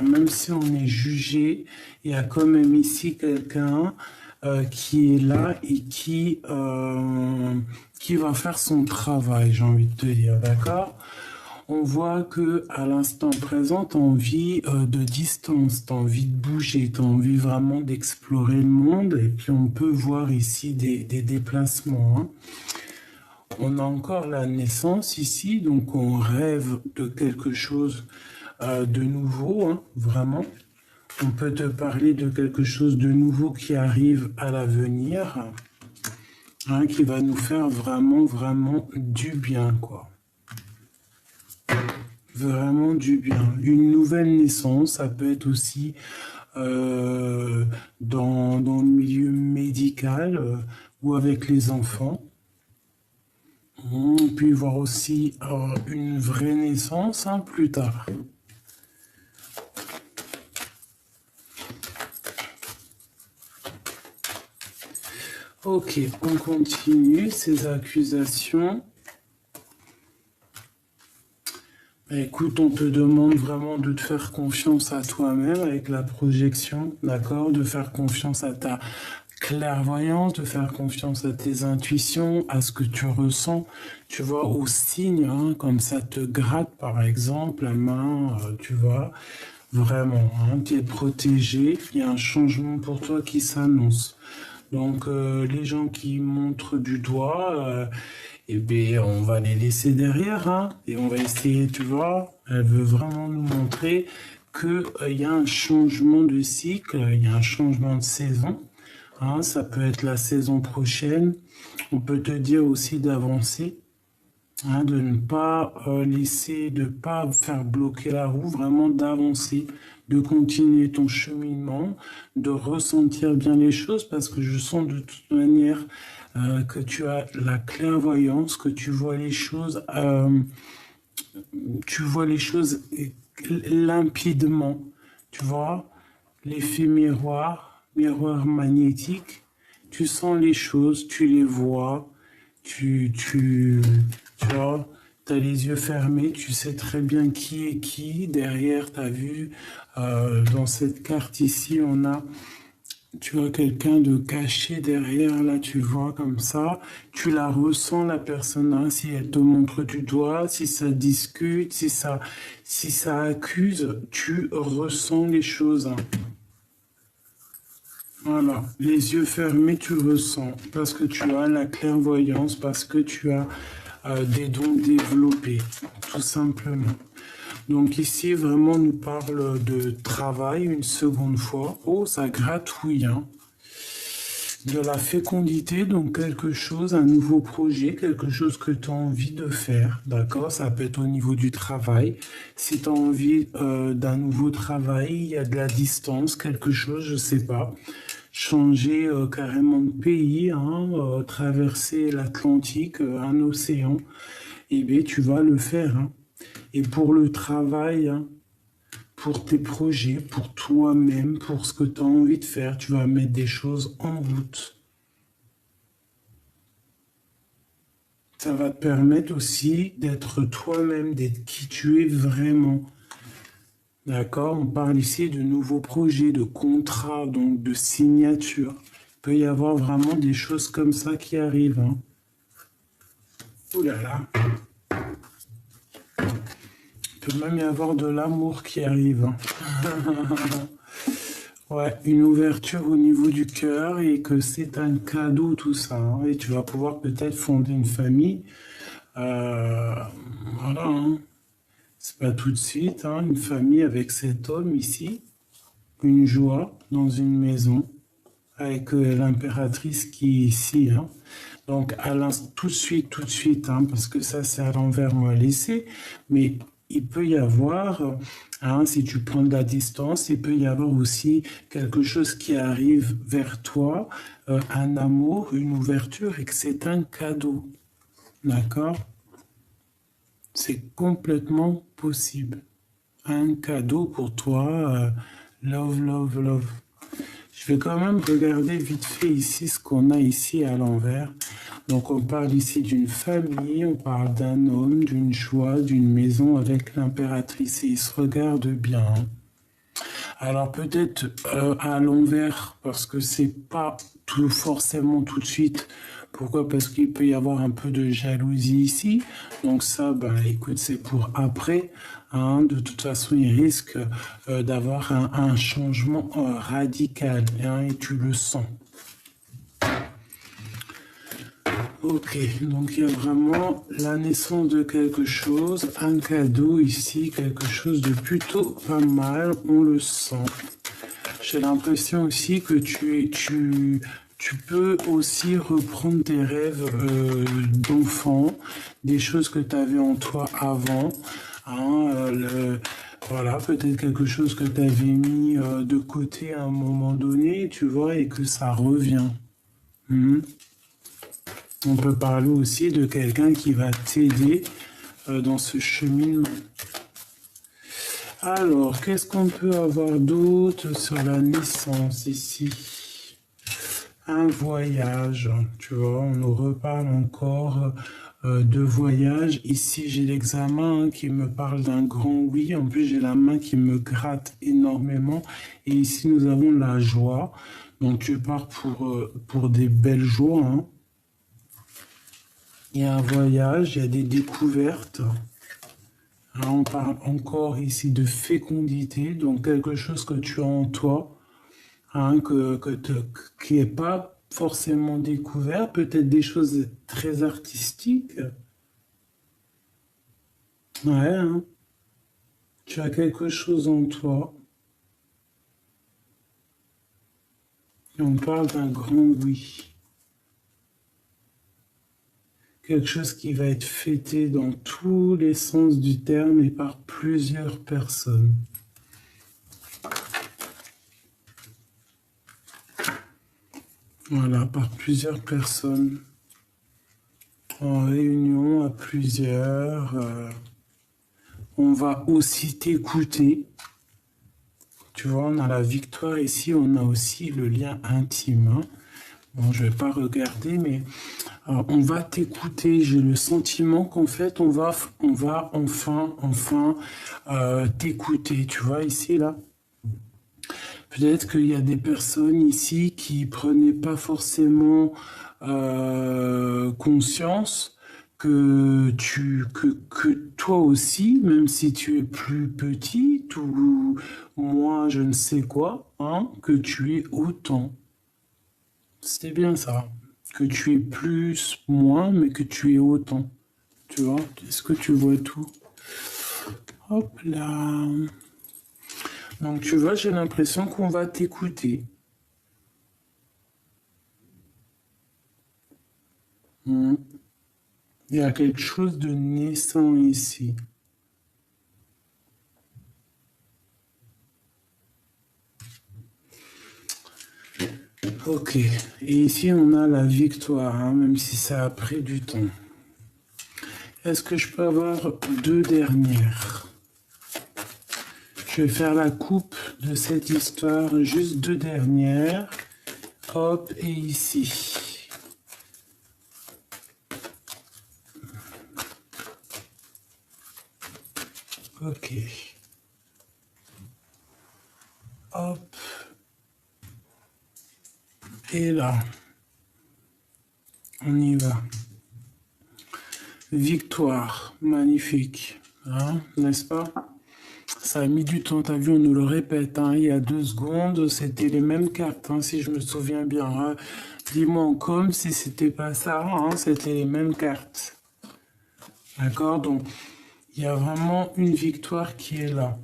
Même si on est jugé, il y a quand même ici quelqu'un qui est là et qui va faire son travail, j'ai envie de te dire, d'accord? On voit que à l'instant présent, tu as envie de distance, tu as envie de bouger, tu as envie vraiment d'explorer le monde. Et puis on peut voir ici des déplacements, hein. On a encore la naissance ici, donc on rêve de quelque chose de nouveau, hein, vraiment. On peut te parler de quelque chose de nouveau qui arrive à l'avenir, hein, qui va nous faire vraiment, vraiment du bien, quoi. Vraiment du bien. Une nouvelle naissance, ça peut être aussi dans le milieu médical ou avec les enfants. On peut y voir aussi une vraie naissance, hein, plus tard. Ok, on continue ces accusations. Écoute, on te demande vraiment de te faire confiance à toi-même avec la projection, d'accord? De faire confiance à ta clairvoyance, de faire confiance à tes intuitions, à ce que tu ressens, tu vois, aux signes, hein, comme ça te gratte par exemple la main, tu vois, vraiment, hein, tu es protégé, il y a un changement pour toi qui s'annonce. Donc les gens qui montrent du doigt, eh bien, on va les laisser derrière, hein, et on va essayer, tu vois, elle veut vraiment nous montrer qu'il y a un changement de cycle, il y a un changement de saison, hein, ça peut être la saison prochaine, on peut te dire aussi d'avancer, hein, de ne pas laisser, de ne pas faire bloquer la roue, vraiment d'avancer, de continuer ton cheminement, de ressentir bien les choses, parce que je sens de toute manière que tu as la clairvoyance, que tu vois les choses limpidement, tu vois, l'effet miroir, miroir magnétique, tu sens les choses, tu les vois, tu vois, tu as les yeux fermés, tu sais très bien qui est qui. Derrière, tu as vu, dans cette carte ici, on a, tu vois, quelqu'un de caché derrière, là, tu vois, comme ça. Tu la ressens, la personne, hein, si elle te montre du doigt, si ça discute, si ça accuse, tu ressens les choses, hein. Voilà, les yeux fermés, tu ressens, parce que tu as la clairvoyance, parce que tu as des dons développés, tout simplement. Donc ici, vraiment, on nous parle de travail une seconde fois. Oh, ça gratouille, hein. De la fécondité, donc quelque chose, un nouveau projet, quelque chose que tu as envie de faire, d'accord? Ça peut être au niveau du travail. Si tu as envie d'un nouveau travail, il y a de la distance, quelque chose, je sais pas. Changer carrément de pays, hein, traverser l'Atlantique, un océan, eh bien, tu vas le faire, hein. Et pour le travail, hein, pour tes projets, pour toi-même, pour ce que tu as envie de faire, tu vas mettre des choses en route. Ça va te permettre aussi d'être toi-même, d'être qui tu es vraiment. D'accord? On parle ici de nouveaux projets, de contrats, donc de signatures. Il peut y avoir vraiment des choses comme ça qui arrivent, hein. Ouh là là. Il peut même y avoir de l'amour qui arrive, hein. Ouais, une ouverture au niveau du cœur et que c'est un cadeau tout ça, hein. Et tu vas pouvoir peut-être fonder une famille. Voilà, hein. C'est pas tout de suite, hein, une famille avec cet homme ici. Une joie dans une maison avec l'impératrice qui est ici, hein. Donc, tout de suite, hein, parce que ça, c'est à l'envers, on va laisser. Mais il peut y avoir, hein, si tu prends de la distance, il peut y avoir aussi quelque chose qui arrive vers toi, un amour, une ouverture, et que c'est un cadeau. D'accord? C'est complètement possible. Un cadeau pour toi, love, love, love. Je vais quand même regarder vite fait ici ce qu'on a ici à l'envers. Donc on parle ici d'une famille, on parle d'un homme, d'une joie, d'une maison avec l'impératrice. Et ils se regardent bien, hein. Alors peut-être à l'envers, parce que c'est pas tout forcément tout de suite. Pourquoi? Parce qu'il peut y avoir un peu de jalousie ici. Donc ça, ben écoute, c'est pour après. Hein. De toute façon, il risque d'avoir un changement radical, hein, et tu le sens. Ok, donc il y a vraiment la naissance de quelque chose, un cadeau ici, quelque chose de plutôt pas mal, on le sent. J'ai l'impression aussi que tu peux aussi reprendre tes rêves d'enfant, des choses que tu avais en toi avant. Hein, voilà, peut-être quelque chose que tu avais mis de côté à un moment donné, tu vois, et que ça revient. Mhm. On peut parler aussi de quelqu'un qui va t'aider dans ce cheminement. Alors, qu'est-ce qu'on peut avoir d'autre sur la naissance ici? Un voyage, tu vois, on nous reparle encore de voyage. Ici, j'ai l'examen qui me parle d'un grand oui. En plus, j'ai la main qui me gratte énormément. Et ici, nous avons la joie. Donc, tu pars pour des belles jours, hein. Il y a un voyage, il y a des découvertes. Hein, on parle encore ici de fécondité, donc quelque chose que tu as en toi, hein, qui n'est pas forcément découvert, peut-être des choses très artistiques. Ouais, hein. Tu as quelque chose en toi. Et on parle d'un grand oui. Quelque chose qui va être fêté dans tous les sens du terme et par plusieurs personnes. Voilà, par plusieurs personnes. En réunion à plusieurs. On va aussi t'écouter. Tu vois, on a la victoire ici, on a aussi le lien intime. Hein. Bon, je vais pas regarder, mais on va t'écouter. J'ai le sentiment qu'en fait, on va enfin t'écouter. Tu vois, ici, là. Peut-être qu'il y a des personnes ici qui prenaient pas forcément conscience que toi aussi, même si tu es plus petite ou moins je ne sais quoi, hein, que tu es autant. C'est bien ça. Que tu es plus, moins, mais que tu es autant. Tu vois? Est-ce que tu vois tout? Hop là. Donc tu vois, j'ai l'impression qu'on va t'écouter. Il y a quelque chose de naissant ici. Ok, et ici on a la victoire, hein, même si ça a pris du temps. Est-ce que je peux avoir deux dernières? Je vais faire la coupe de cette histoire, juste deux dernières. Hop, et ici. Ok. Hop. Et là. On y va. Victoire. Magnifique. Hein, n'est-ce pas? Ça a mis du temps, t'as vu, on nous le répète, hein, il y a 2 secondes, c'était les mêmes cartes, hein, si je me souviens bien. Hein. Dis-moi comme si c'était pas ça, hein, c'était les mêmes cartes. D'accord? Donc, il y a vraiment une victoire qui est là.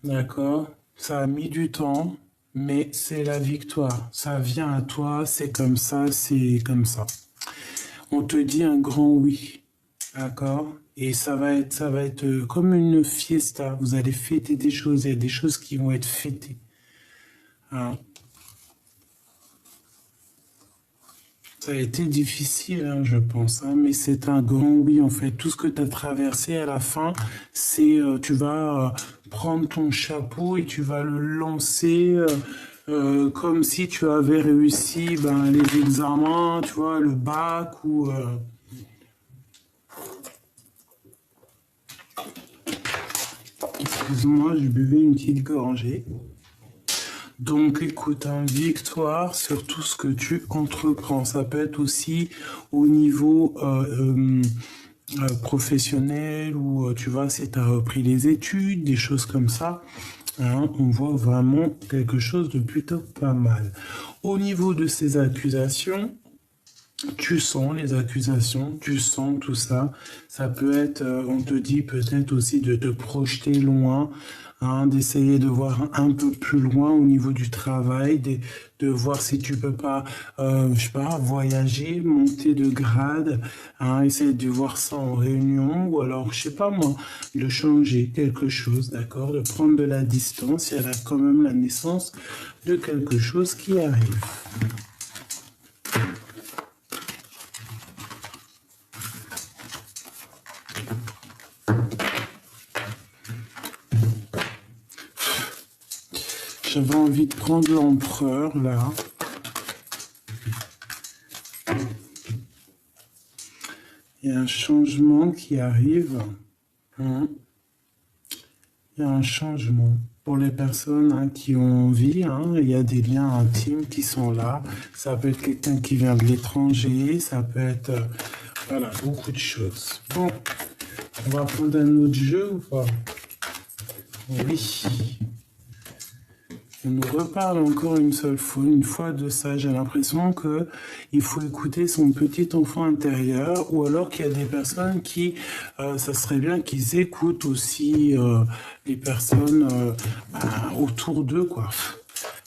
D'accord? Ça a mis du temps, mais c'est la victoire. Ça vient à toi, c'est comme ça, c'est comme ça. On te dit un grand oui. D'accord? Et ça va être comme une fiesta. Vous allez fêter des choses. Il y a des choses qui vont être fêtées. Hein. Ça a été difficile, hein, je pense, hein, mais c'est un grand oui, en fait. Tout ce que tu as traversé à la fin, c'est tu vas prendre ton chapeau et tu vas le lancer comme si tu avais réussi ben, les examens, tu vois, le bac ou... excuse-moi, je buvais une petite gorgée. Donc, écoute, hein, victoire sur tout ce que tu entreprends. Ça peut être aussi au niveau professionnel ou, tu vois, si tu as repris les études, des choses comme ça. Hein, on voit vraiment quelque chose de plutôt pas mal. Au niveau de ces accusations, tu sens les accusations, tu sens tout ça. Ça peut être, on te dit peut-être aussi de te projeter loin, hein, d'essayer de voir un peu plus loin au niveau du travail, de voir si tu peux pas, je sais pas, voyager, monter de grade, hein, essayer de voir ça en réunion, ou alors, je sais pas moi, de changer quelque chose, d'accord, de prendre de la distance. Il y a là quand même la naissance de quelque chose qui arrive. J'avais envie de prendre l'empereur, là. Il y a un changement qui arrive. Hein. Il y a un changement. Pour les personnes, hein, qui ont envie, hein, il y a des liens intimes qui sont là. Ça peut être quelqu'un qui vient de l'étranger, ça peut être, voilà, beaucoup de choses. Bon, on va prendre un autre jeu ou pas? Oui. On nous reparle encore une fois de ça. J'ai l'impression que il faut écouter son petit enfant intérieur, ou alors qu'il y a des personnes qui, ça serait bien qu'ils écoutent aussi les personnes autour d'eux, quoi.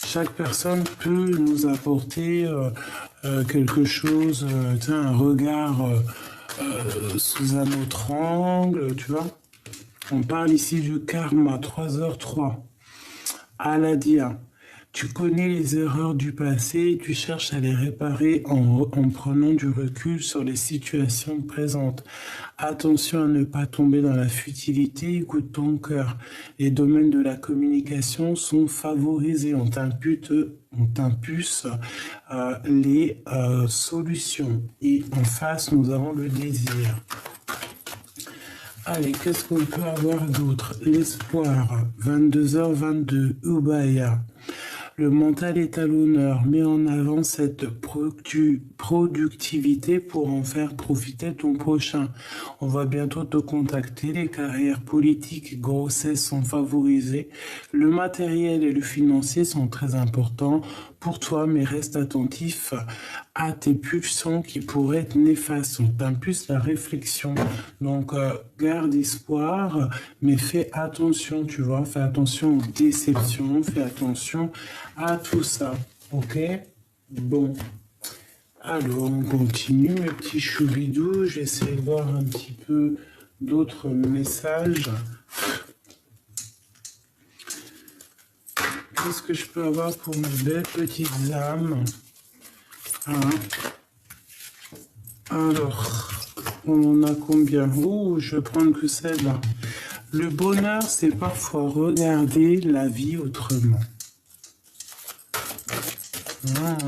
Chaque personne peut nous apporter quelque chose, un regard sous un autre angle, tu vois. On parle ici du karma, 3h03. Aladia, tu connais les erreurs du passé et tu cherches à les réparer en prenant du recul sur les situations présentes. Attention à ne pas tomber dans la futilité, écoute ton cœur. Les domaines de la communication sont favorisés, on t'impulse les solutions. Et en face, nous avons le désir. Allez, qu'est-ce qu'on peut avoir d'autre? L'espoir, 22h22, Ubaya. Le mental est à l'honneur, mets en avant cette productivité pour en faire profiter ton prochain. On va bientôt te contacter, les carrières politiques, grossesses sont favorisées. Le matériel et le financier sont très importants pour toi, mais reste attentif à tes pulsions qui pourraient être néfastes. On t'impulse la réflexion. Donc, garde espoir, mais fais attention, tu vois, fais attention aux déceptions, fais attention à tout ça. Ok? Bon. Alors, on continue, mes petits choubidous. J'essaie de voir un petit peu d'autres messages. Qu'est-ce que je peux avoir pour mes belles petites âmes? Hein? Alors, on en a combien? Oh, je vais prendre que celle-là. Le bonheur, c'est parfois regarder la vie autrement.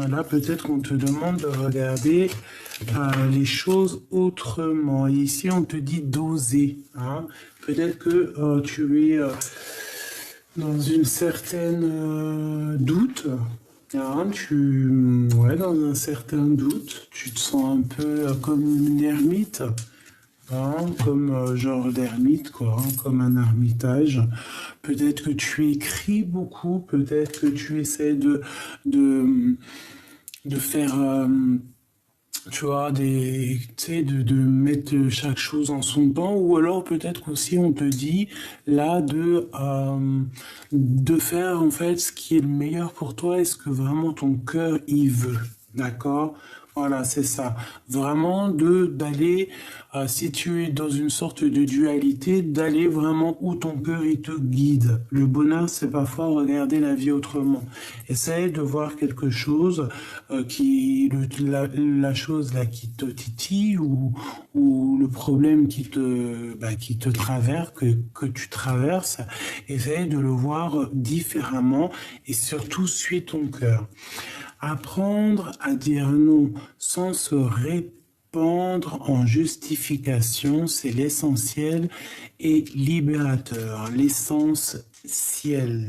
Là, peut-être qu'on te demande de regarder les choses autrement. Et ici, on te dit d'oser. Hein? Peut-être que tu es dans une certaine doute. Hein, dans un certain doute, tu te sens un peu comme une ermite. Hein, comme genre d'ermite, quoi, hein, comme un ermitage. Peut-être que tu écris beaucoup, peut-être que tu essaies de faire, tu vois, de mettre chaque chose en son temps, ou alors peut-être aussi on te dit là de faire en fait ce qui est le meilleur pour toi et ce que vraiment ton cœur y veut, d'accord? Voilà, c'est ça. Vraiment d'aller, si tu es dans une sorte de dualité, d'aller vraiment où ton cœur il te guide. Le bonheur, c'est parfois regarder la vie autrement. Essaye de voir quelque chose la chose là qui te titille ou le problème qui te traverse, que tu traverses. Essaye de le voir différemment et surtout suis ton cœur. Apprendre à dire non sans se répandre en justification, c'est l'essentiel et libérateur, l'essentiel.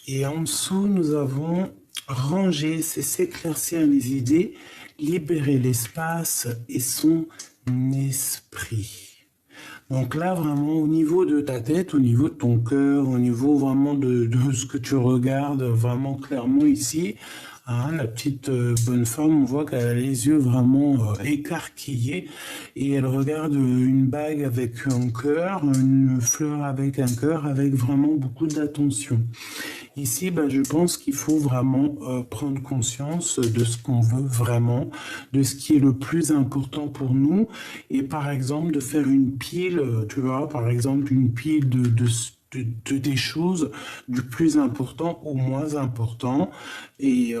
Et en dessous, nous avons ranger, c'est s'éclaircir les idées, libérer l'espace et son esprit. Donc là, vraiment, au niveau de ta tête, au niveau de ton cœur, au niveau vraiment de ce que tu regardes, vraiment clairement ici, hein, la petite bonne femme, on voit qu'elle a les yeux vraiment écarquillés et elle regarde une bague avec un cœur, une fleur avec un cœur, avec vraiment beaucoup d'attention. Ici, je pense qu'il faut vraiment prendre conscience de ce qu'on veut vraiment, de ce qui est le plus important pour nous, et par exemple de faire une pile, tu vois, par exemple une pile des choses du plus important au moins important, et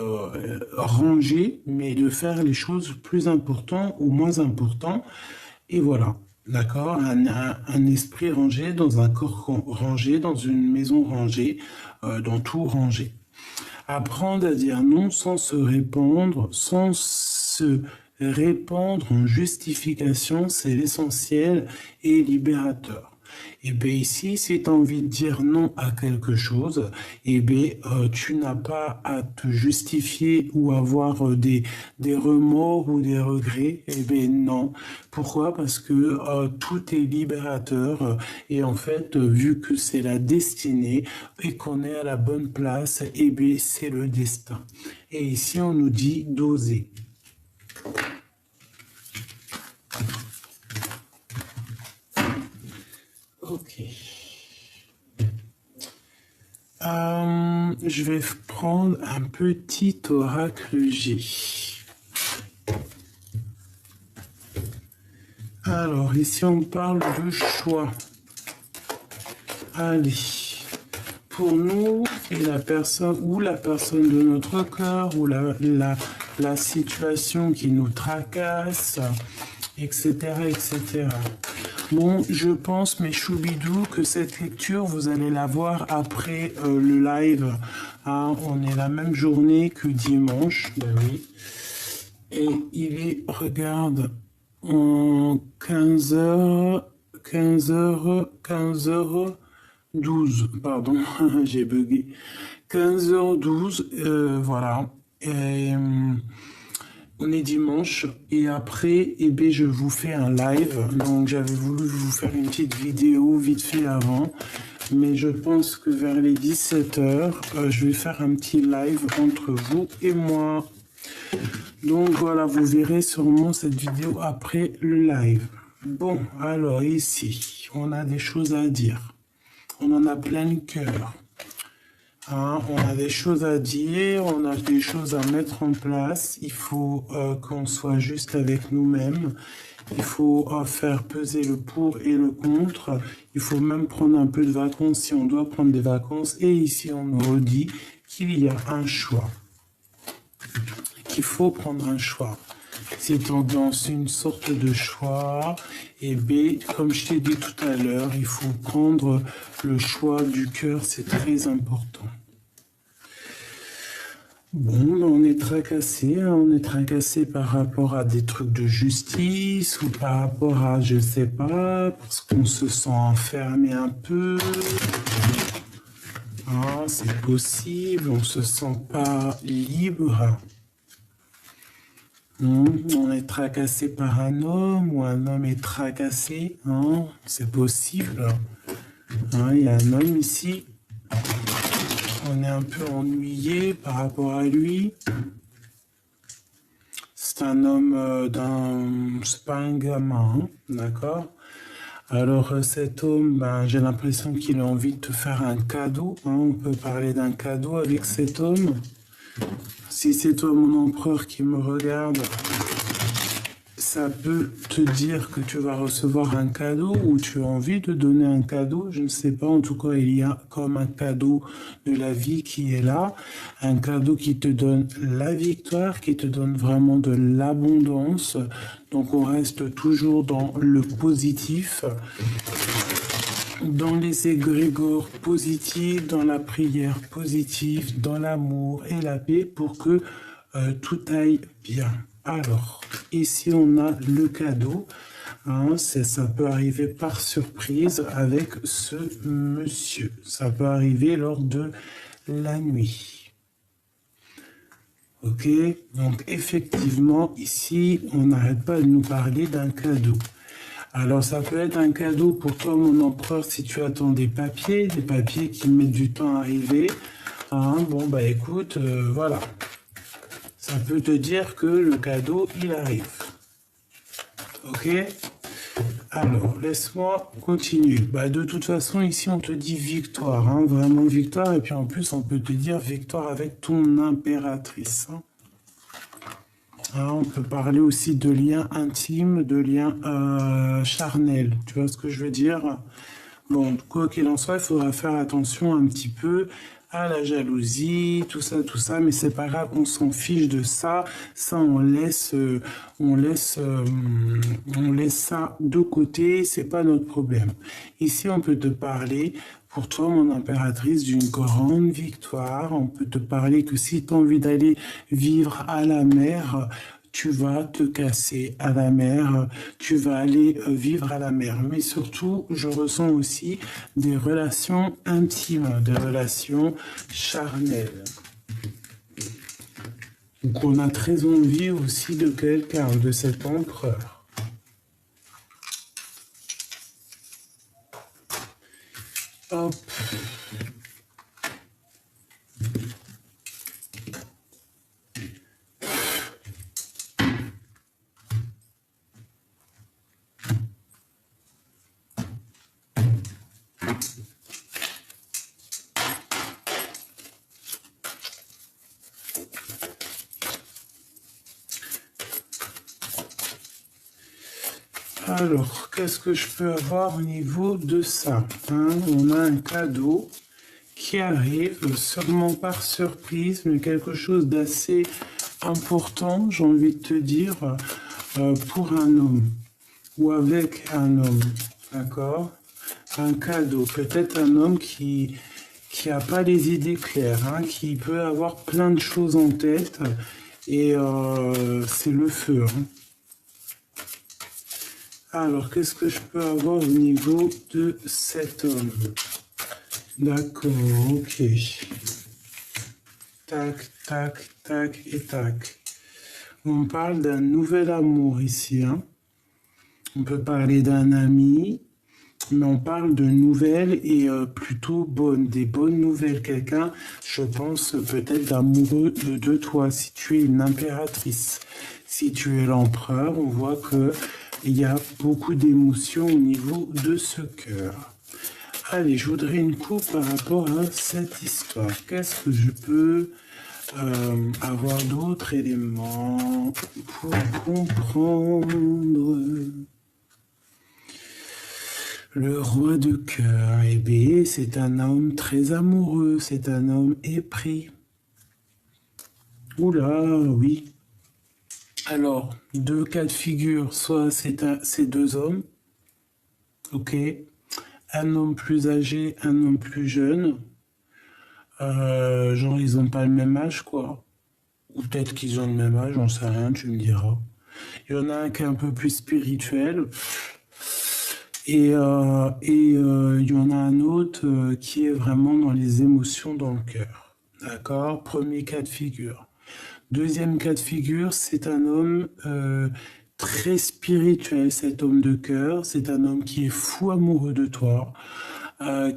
ranger, mais de faire les choses plus importantes au moins important, et voilà. D'accord, un esprit rangé, dans un corps rangé, dans une maison rangée, dans tout rangé. Apprendre à dire non sans se répandre en justification, c'est l'essentiel et libérateur. Et bien ici, si tu as envie de dire non à quelque chose, et bien tu n'as pas à te justifier ou avoir des remords ou des regrets. Et bien non. Pourquoi? Parce que tout est libérateur et en fait, vu que c'est la destinée et qu'on est à la bonne place, et bien c'est le destin. Et ici, on nous dit d'oser. Ok. Je vais prendre un petit oracle G. Alors, ici, on parle de choix. Allez. Pour nous, et la personne de notre cœur, ou la situation qui nous tracasse, etc., etc. Bon, je pense, mes choubidous, que cette lecture, vous allez la voir après le live. Hein, on est la même journée que dimanche, ben oui. Et il est, regarde, en 15h, 12, pardon, j'ai bugué. 15h12, voilà. Et, on est dimanche et après, je vous fais un live. Donc, j'avais voulu vous faire une petite vidéo vite fait avant. Mais je pense que vers les 17h, je vais faire un petit live entre vous et moi. Donc, voilà, vous verrez sûrement cette vidéo après le live. Bon, alors ici, on a des choses à dire. On en a plein le cœur. Hein, on a des choses à dire, on a des choses à mettre en place. Il faut qu'on soit juste avec nous-mêmes. Il faut faire peser le pour et le contre. Il faut même prendre un peu de vacances si on doit prendre des vacances. Et ici, on nous redit qu'il y a un choix. Qu'il faut prendre un choix. C'est dans une sorte de choix. Et B, comme je t'ai dit tout à l'heure, il faut prendre le choix du cœur, c'est très important. Bon, on est tracassé, hein, on est tracassé par rapport à des trucs de justice ou par rapport à, je sais pas, parce qu'on se sent enfermé un peu. Ah, c'est possible, on se sent pas libre. On est tracassé par un homme ou un homme est tracassé, hein, c'est possible. Hein, il y a un homme ici. On est un peu ennuyé par rapport à lui. C'est un homme c'est pas un gamin, hein, d'accord? Alors cet homme, j'ai l'impression qu'il a envie de te faire un cadeau. Hein, on peut parler d'un cadeau avec cet homme. Si c'est toi mon empereur qui me regarde, ça peut te dire que tu vas recevoir un cadeau ou tu as envie de donner un cadeau, je ne sais pas, en tout cas il y a comme un cadeau de la vie qui est là, un cadeau qui te donne la victoire, qui te donne vraiment de l'abondance, donc on reste toujours dans le positif, dans les égrégores positifs, dans la prière positive, dans l'amour et la paix pour que tout aille bien. Alors, ici, on a le cadeau. Hein, ça peut arriver par surprise avec ce monsieur. Ça peut arriver lors de la nuit. Ok, donc effectivement, ici, on n'arrête pas de nous parler d'un cadeau. Alors, ça peut être un cadeau pour toi, mon empereur, si tu attends des papiers qui mettent du temps à arriver. Hein, bon, bah écoute, voilà. Ça peut te dire que le cadeau, il arrive. Ok? Alors, laisse-moi continuer. Bah, de toute façon, ici, on te dit victoire, hein, vraiment victoire. Et puis en plus, on peut te dire victoire avec ton impératrice. Hein. Hein, on peut parler aussi de liens intimes, de liens charnels. Tu vois ce que je veux dire? Bon, quoi qu'il en soit, il faudra faire attention un petit peu à la jalousie, tout ça, mais c'est pas grave, on s'en fiche de ça. Ça, on laisse ça de côté, c'est pas notre problème. Ici, on peut te parler, pour toi, mon impératrice, d'une grande victoire. On peut te parler que si tu as envie d'aller vivre à la mer, tu vas te casser à la mer, tu vas aller vivre à la mer. Mais surtout, je ressens aussi des relations intimes, des relations charnelles. Donc on a très envie aussi de quelqu'un, de cet empereur. Hop. Alors, qu'est-ce que je peux avoir au niveau de ça? Hein, on a un cadeau qui arrive sûrement par surprise, mais quelque chose d'assez important, j'ai envie de te dire, pour un homme ou avec un homme, d'accord? Un cadeau, peut-être un homme qui a pas les idées claires, hein, qui peut avoir plein de choses en tête, et c'est le feu. Hein. Alors, qu'est-ce que je peux avoir au niveau de cet homme? D'accord, ok. Tac, tac, tac et tac. On parle d'un nouvel amour ici. Hein. On peut parler d'un ami, mais on parle de nouvelles et plutôt bonnes, des bonnes nouvelles. Quelqu'un, je pense, peut-être d'amoureux de toi, si tu es une impératrice. Si tu es l'empereur, on voit que il y a beaucoup d'émotions au niveau de ce cœur. Allez, je voudrais une coupe par rapport à cette histoire. Qu'est-ce que je peux avoir d'autres éléments pour comprendre? Le roi de cœur, eh bien, c'est un homme très amoureux, c'est un homme épris. Oula, oui. Alors, deux cas de figure, soit c'est deux hommes, ok, un homme plus âgé, un homme plus jeune, genre ils ont pas le même âge, quoi. Ou peut-être qu'ils ont le même âge, j'en sais rien, tu me diras. Il y en a un qui est un peu plus spirituel, et il y en a un autre qui est vraiment dans les émotions, dans le cœur. D'accord? Premier cas de figure. Deuxième cas de figure, c'est un homme très spirituel, cet homme de cœur. C'est un homme qui est fou amoureux de toi,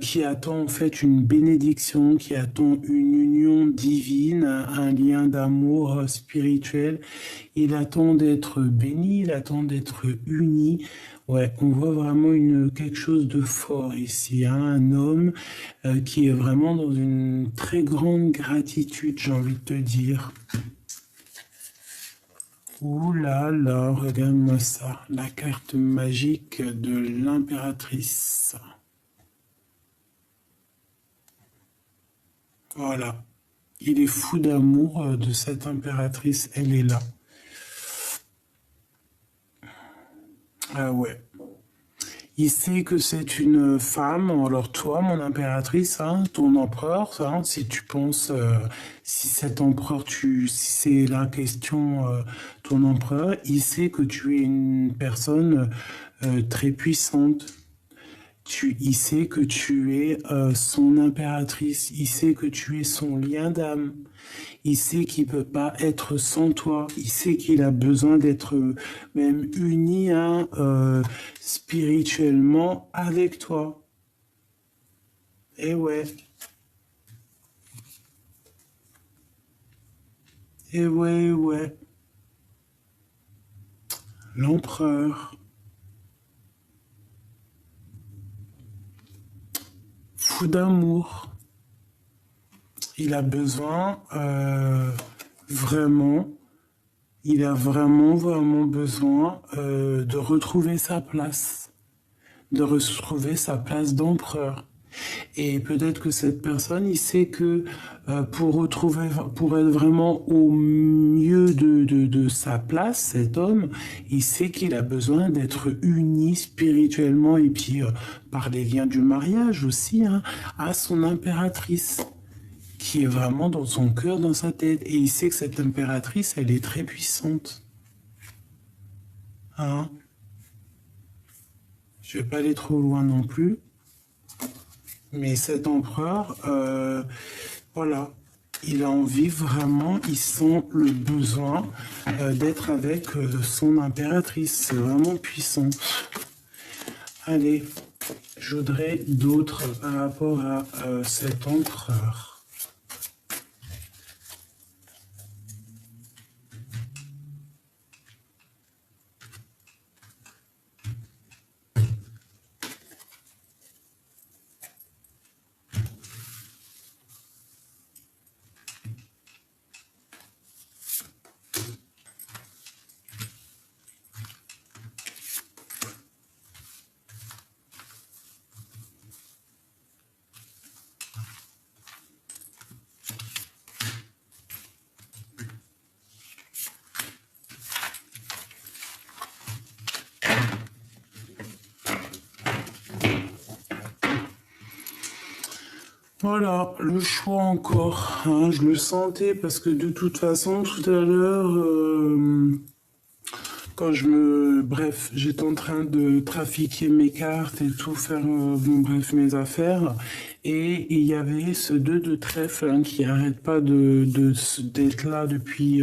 qui attend en fait une bénédiction, qui attend une union divine, un lien d'amour spirituel. Il attend d'être béni, il attend d'être uni. Ouais, on voit vraiment quelque chose de fort ici, hein, un homme qui est vraiment dans une très grande gratitude, j'ai envie de te dire. Ouh là là, regarde-moi ça, la carte magique de l'impératrice. Voilà, il est fou d'amour de cette impératrice, elle est là. Ah ouais. Il sait que c'est une femme, alors toi, mon impératrice, hein, ton empereur, hein, si tu penses, si cet empereur, si c'est la question, ton empereur, il sait que tu es une personne très puissante. Il sait que tu es son impératrice, il sait que tu es son lien d'âme, il sait qu'il peut pas être sans toi, il sait qu'il a besoin d'être même uni hein, spirituellement avec toi. Et ouais, et ouais, ouais. L'empereur, fou d'amour, il a besoin vraiment. Il a vraiment, vraiment besoin de retrouver sa place, de retrouver sa place d'empereur. Et peut-être que cette personne, il sait que pour être vraiment au mieux de sa place, cet homme, il sait qu'il a besoin d'être uni spirituellement et puis par les liens du mariage aussi, hein, à son impératrice qui est vraiment dans son cœur, dans sa tête. Et il sait que cette impératrice, elle est très puissante. Hein? Je vais pas aller trop loin non plus. Mais cet empereur, voilà, il a envie vraiment, il sent le besoin d'être avec son impératrice. C'est vraiment puissant. Allez, je voudrais d'autres par rapport à cet empereur. Voilà, le choix encore, hein, je le sentais parce que de toute façon, tout à l'heure, bref, j'étais en train de trafiquer mes cartes et tout, faire, bon, bref, mes affaires, et il y avait ce 2 de trèfle hein, qui arrête pas d'être là depuis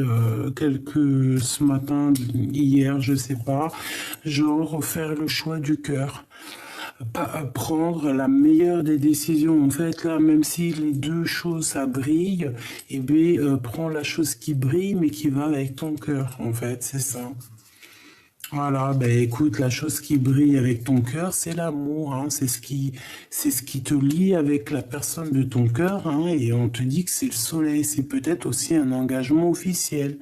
ce matin, hier, je sais pas, genre faire le choix du cœur. Pas prendre la meilleure des décisions. En fait, là, même si les deux choses, ça brille, eh bien, prends la chose qui brille, mais qui va avec ton cœur, en fait, c'est ça. Voilà, ben écoute, la chose qui brille avec ton cœur, c'est l'amour, hein, c'est ce qui te lie avec la personne de ton cœur, hein, et on te dit que c'est le soleil, c'est peut-être aussi un engagement officiel.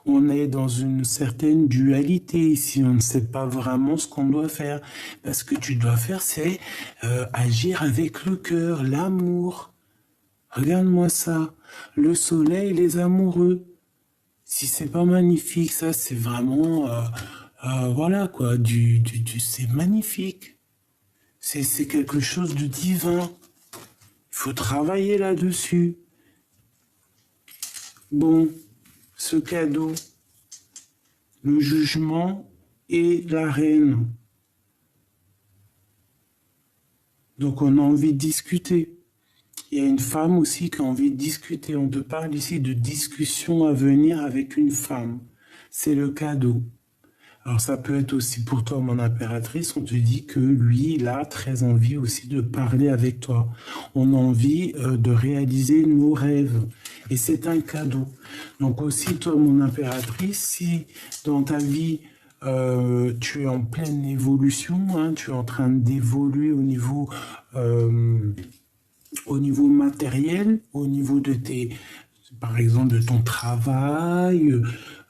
On est dans une certaine dualité ici, on ne sait pas vraiment ce qu'on doit faire. Parce que tu dois faire, c'est agir avec le cœur, l'amour. Regarde-moi ça, le soleil, les amoureux. Si c'est pas magnifique, ça c'est vraiment, voilà quoi, c'est magnifique. C'est quelque chose de divin. Il faut travailler là-dessus. Bon, ce cadeau, le jugement et la reine. Donc on a envie de discuter. Il y a une femme aussi qui a envie de discuter. On te parle ici de discussion à venir avec une femme. C'est le cadeau. Alors ça peut être aussi pour toi, mon impératrice, on te dit que lui, il a très envie aussi de parler avec toi. On a envie de réaliser nos rêves. Et c'est un cadeau. Donc aussi, toi, mon impératrice, si dans ta vie, tu es en pleine évolution, hein, tu es en train d'évoluer au niveau matériel, au niveau de par exemple, de ton travail,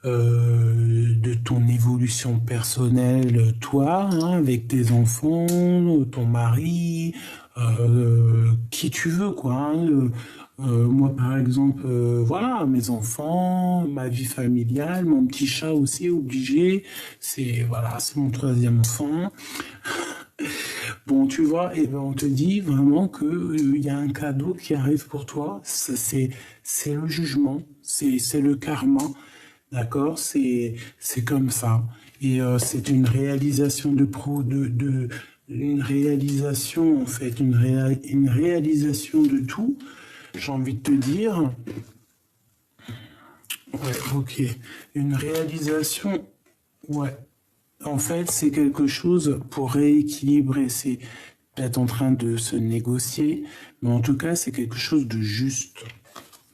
de ton évolution personnelle, toi, hein, avec tes enfants, ton mari, qui tu veux, quoi. Hein, moi, par exemple, voilà, mes enfants, ma vie familiale, mon petit chat aussi, obligé. Voilà, c'est mon troisième enfant. Bon, tu vois, et ben on te dit vraiment que il y a un cadeau qui arrive pour toi. C'est le jugement, c'est le karma, d'accord? C'est comme ça. Et c'est une réalisation une réalisation en fait, une réalisation de tout. J'ai envie de te dire, ouais, ok, une réalisation, ouais. En fait, c'est quelque chose pour rééquilibrer. C'est peut-être en train de se négocier, mais en tout cas, c'est quelque chose de juste.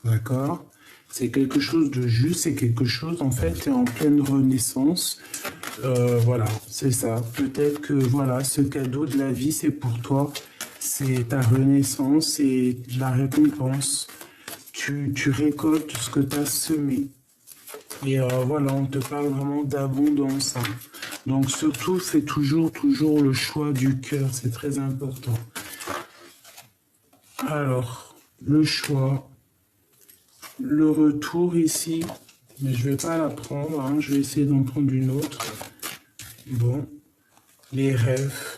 D'accord? C'est quelque chose de juste, c'est quelque chose, en fait, est en pleine renaissance. Voilà, c'est ça. Peut-être que, voilà, ce cadeau de la vie, c'est pour toi. C'est ta renaissance, c'est la récompense. Tu récoltes ce que tu as semé. Et voilà, on te parle vraiment d'abondance, hein. Donc surtout, fais toujours le choix du cœur, c'est très important. Alors, le choix, le retour ici, mais je vais pas la prendre, hein, je vais essayer d'en prendre une autre. Bon, les rêves.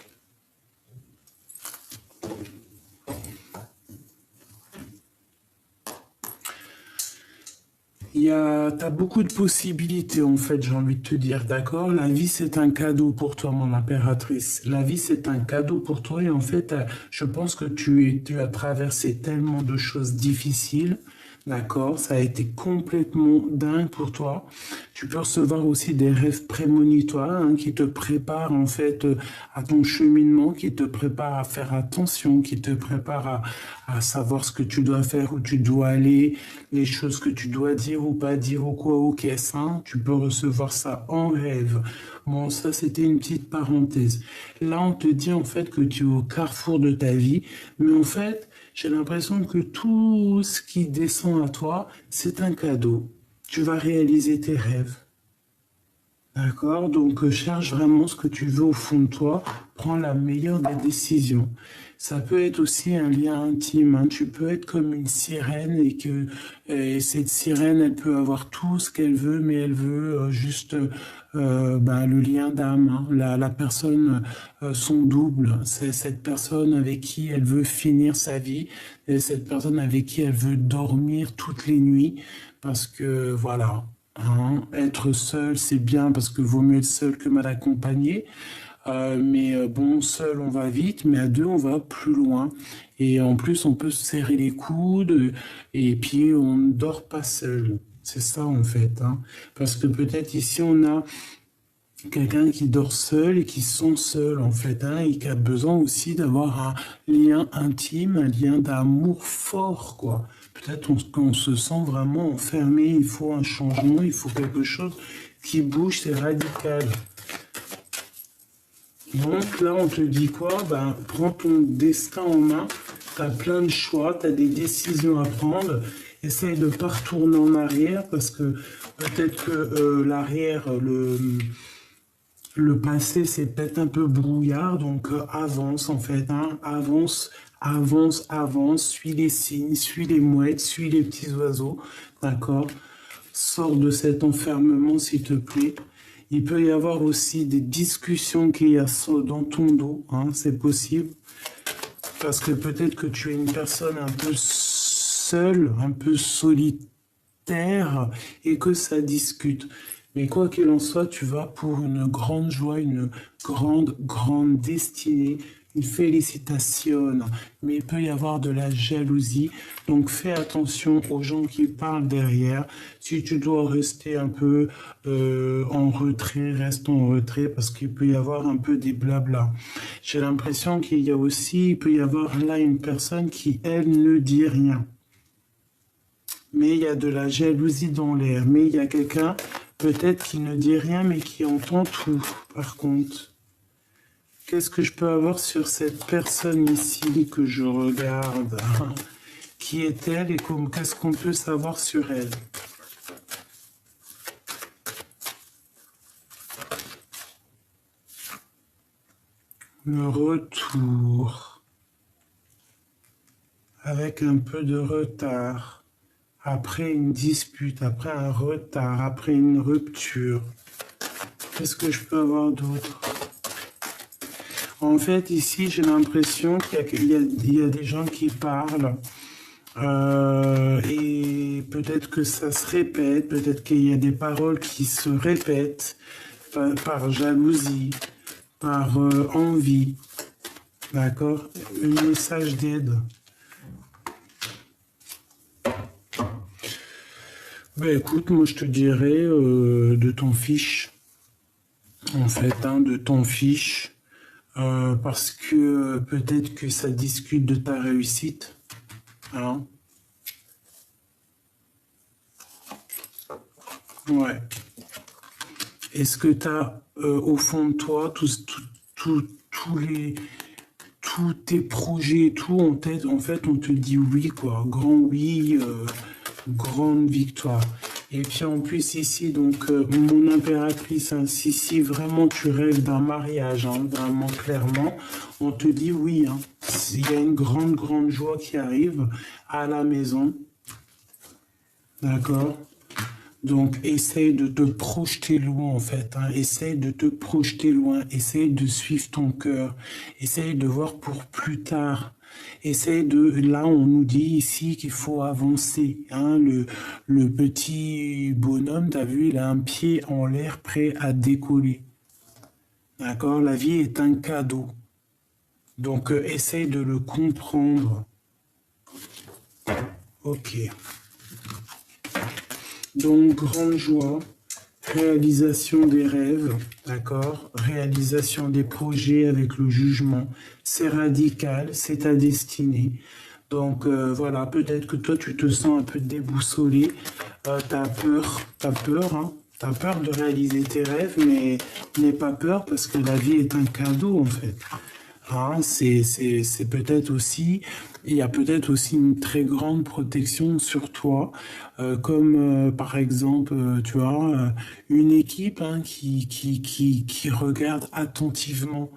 T'as beaucoup de possibilités en fait, j'ai envie de te dire, d'accord? La vie c'est un cadeau pour toi, mon impératrice. La vie c'est un cadeau pour toi et en fait, je pense que tu as traversé tellement de choses difficiles, d'accord? Ça a été complètement dingue pour toi. Tu peux recevoir aussi des rêves prémonitoires hein, qui te préparent en fait à ton cheminement, qui te préparent à faire attention, qui te préparent à savoir ce que tu dois faire, où tu dois aller, les choses que tu dois dire ou pas dire ou quoi ou qu'est-ce, hein. Tu peux recevoir ça en rêve. Bon, ça c'était une petite parenthèse. Là, on te dit en fait que tu es au carrefour de ta vie, mais en fait, j'ai l'impression que tout ce qui descend à toi, c'est un cadeau. Tu vas réaliser tes rêves. D'accord? Donc, cherche vraiment ce que tu veux au fond de toi. Prends la meilleure des décisions. Ça peut être aussi un lien intime, hein. Tu peux être comme une sirène et cette sirène, elle peut avoir tout ce qu'elle veut, mais elle veut juste ben, le lien d'âme, hein. La personne, son double, c'est cette personne avec qui elle veut finir sa vie, et cette personne avec qui elle veut dormir toutes les nuits, parce que voilà. Hein, être seul, c'est bien parce que vaut mieux être seul que mal accompagné. Mais bon, seul, on va vite, mais à deux, on va plus loin. Et en plus, on peut se serrer les coudes et puis on ne dort pas seul. C'est ça, en fait. Hein. Parce que peut-être ici, on a quelqu'un qui dort seul et qui se sent seul, en fait, hein, et qui a besoin aussi d'avoir un lien intime, un lien d'amour fort, quoi. Peut-être qu'on se sent vraiment enfermé, il faut un changement, il faut quelque chose qui bouge, c'est radical. Donc là, on te dit quoi? Ben, prends ton destin en main, tu as plein de choix, tu as des décisions à prendre, essaye de ne pas retourner en arrière parce que peut-être que l'arrière, le passé, c'est peut-être un peu brouillard, donc avance en fait, hein, avance, avance, avance, suis les signes, suis les mouettes, suis les petits oiseaux, d'accord? Sors de cet enfermement, s'il te plaît. Il peut y avoir aussi des discussions qu'il y a dans ton dos, hein, c'est possible, parce que peut-être que tu es une personne un peu seule, un peu solitaire, et que ça discute. Mais quoi qu'il en soit, tu vas pour une grande joie, une grande destinée, une félicitation. Mais il peut y avoir de la jalousie. Donc fais attention aux gens qui parlent derrière. Si tu dois rester un peu en retrait, reste en retrait parce qu'il peut y avoir un peu des blabla. J'ai l'impression qu'il y a aussi, il peut y avoir là une personne qui, elle, ne dit rien. Mais il y a de la jalousie dans l'air. Mais il y a quelqu'un peut-être qui ne dit rien, mais qui entend tout, par contre. Qu'est-ce que je peux avoir sur cette personne ici que je regarde? Qui est-elle et qu'est-ce qu'on peut savoir sur elle? Le retour. Avec un peu de retard. Après une dispute, après un retard, après une rupture. Qu'est-ce que je peux avoir d'autre? En fait, ici, j'ai l'impression qu'il y a des gens qui parlent. Et peut-être que ça se répète, peut-être qu'il y a des paroles qui se répètent par jalousie, par envie, d'accord? Un message d'aide. Ben écoute, moi je te dirais de ton fiche, en fait, hein, de ton fiche, parce que peut-être que ça discute de ta réussite, hein? Ouais. Est-ce que tu as au fond de toi tous tes projets et tout en tête? En fait, on te dit oui, quoi. Grand oui, grande victoire. Et puis en plus ici, donc mon impératrice, hein, si vraiment tu rêves d'un mariage, hein, vraiment clairement, on te dit oui. Hein. Il y a une grande joie qui arrive à la maison. D'accord? Donc, essaye de te projeter loin, en fait. Hein. Essaye de te projeter loin. Essaye de suivre ton cœur. Essaye de voir pour plus tard. Essaye de... Là, on nous dit ici qu'il faut avancer. Hein. Le petit bonhomme, t'as vu, il a un pied en l'air prêt à décoller. D'accord? La vie est un cadeau. Donc, essaye de le comprendre. Ok. Donc, grande joie, réalisation des rêves, d'accord? Réalisation des projets avec le jugement. C'est radical, c'est ta destinée. Donc, voilà, peut-être que toi, tu te sens un peu déboussolé. T'as peur, hein? T'as peur de réaliser tes rêves, mais n'aie pas peur parce que la vie est un cadeau, en fait. Hein, c'est peut-être aussi, il y a peut-être aussi une très grande protection sur toi, comme par exemple, tu vois, une équipe hein, qui regarde attentivement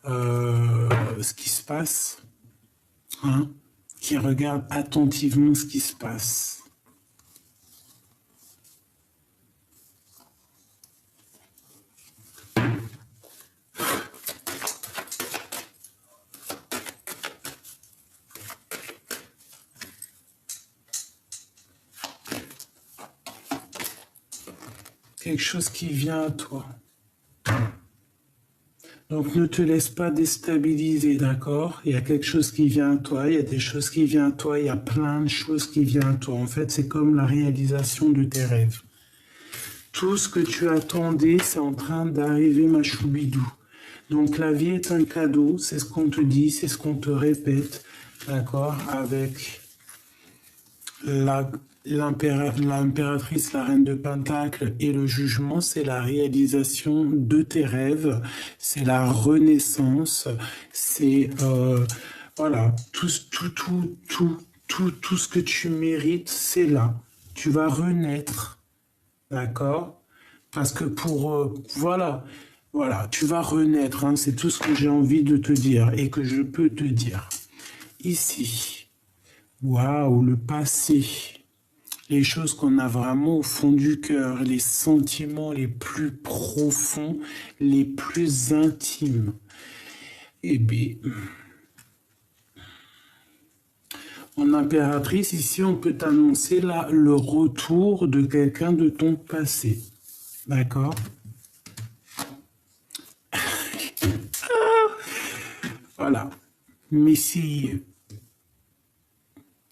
ce qui se passe, hein, qui regarde attentivement ce qui se passe. Quelque chose qui vient à toi. Donc ne te laisse pas déstabiliser, d'accord? Il y a quelque chose qui vient à toi, il y a des choses qui viennent à toi, il y a plein de choses qui viennent à toi. En fait, c'est comme la réalisation de tes rêves. Tout ce que tu attendais, c'est en train d'arriver, ma choubidou. Donc la vie est un cadeau, c'est ce qu'on te dit, c'est ce qu'on te répète, d'accord? Avec l'impératrice, la reine de Pentacle et le jugement, c'est la réalisation de tes rêves, c'est la renaissance, c'est voilà, tout ce que tu mérites, c'est là. Tu vas renaître, d'accord? Parce que voilà, tu vas renaître, hein, c'est tout ce que j'ai envie de te dire et que je peux te dire. Ici. Waouh, le passé, les choses qu'on a vraiment au fond du cœur, les sentiments les plus profonds, les plus intimes. Eh bien, en impératrice, ici, on peut t'annoncer là le retour de quelqu'un de ton passé. D'accord? Voilà. Messie,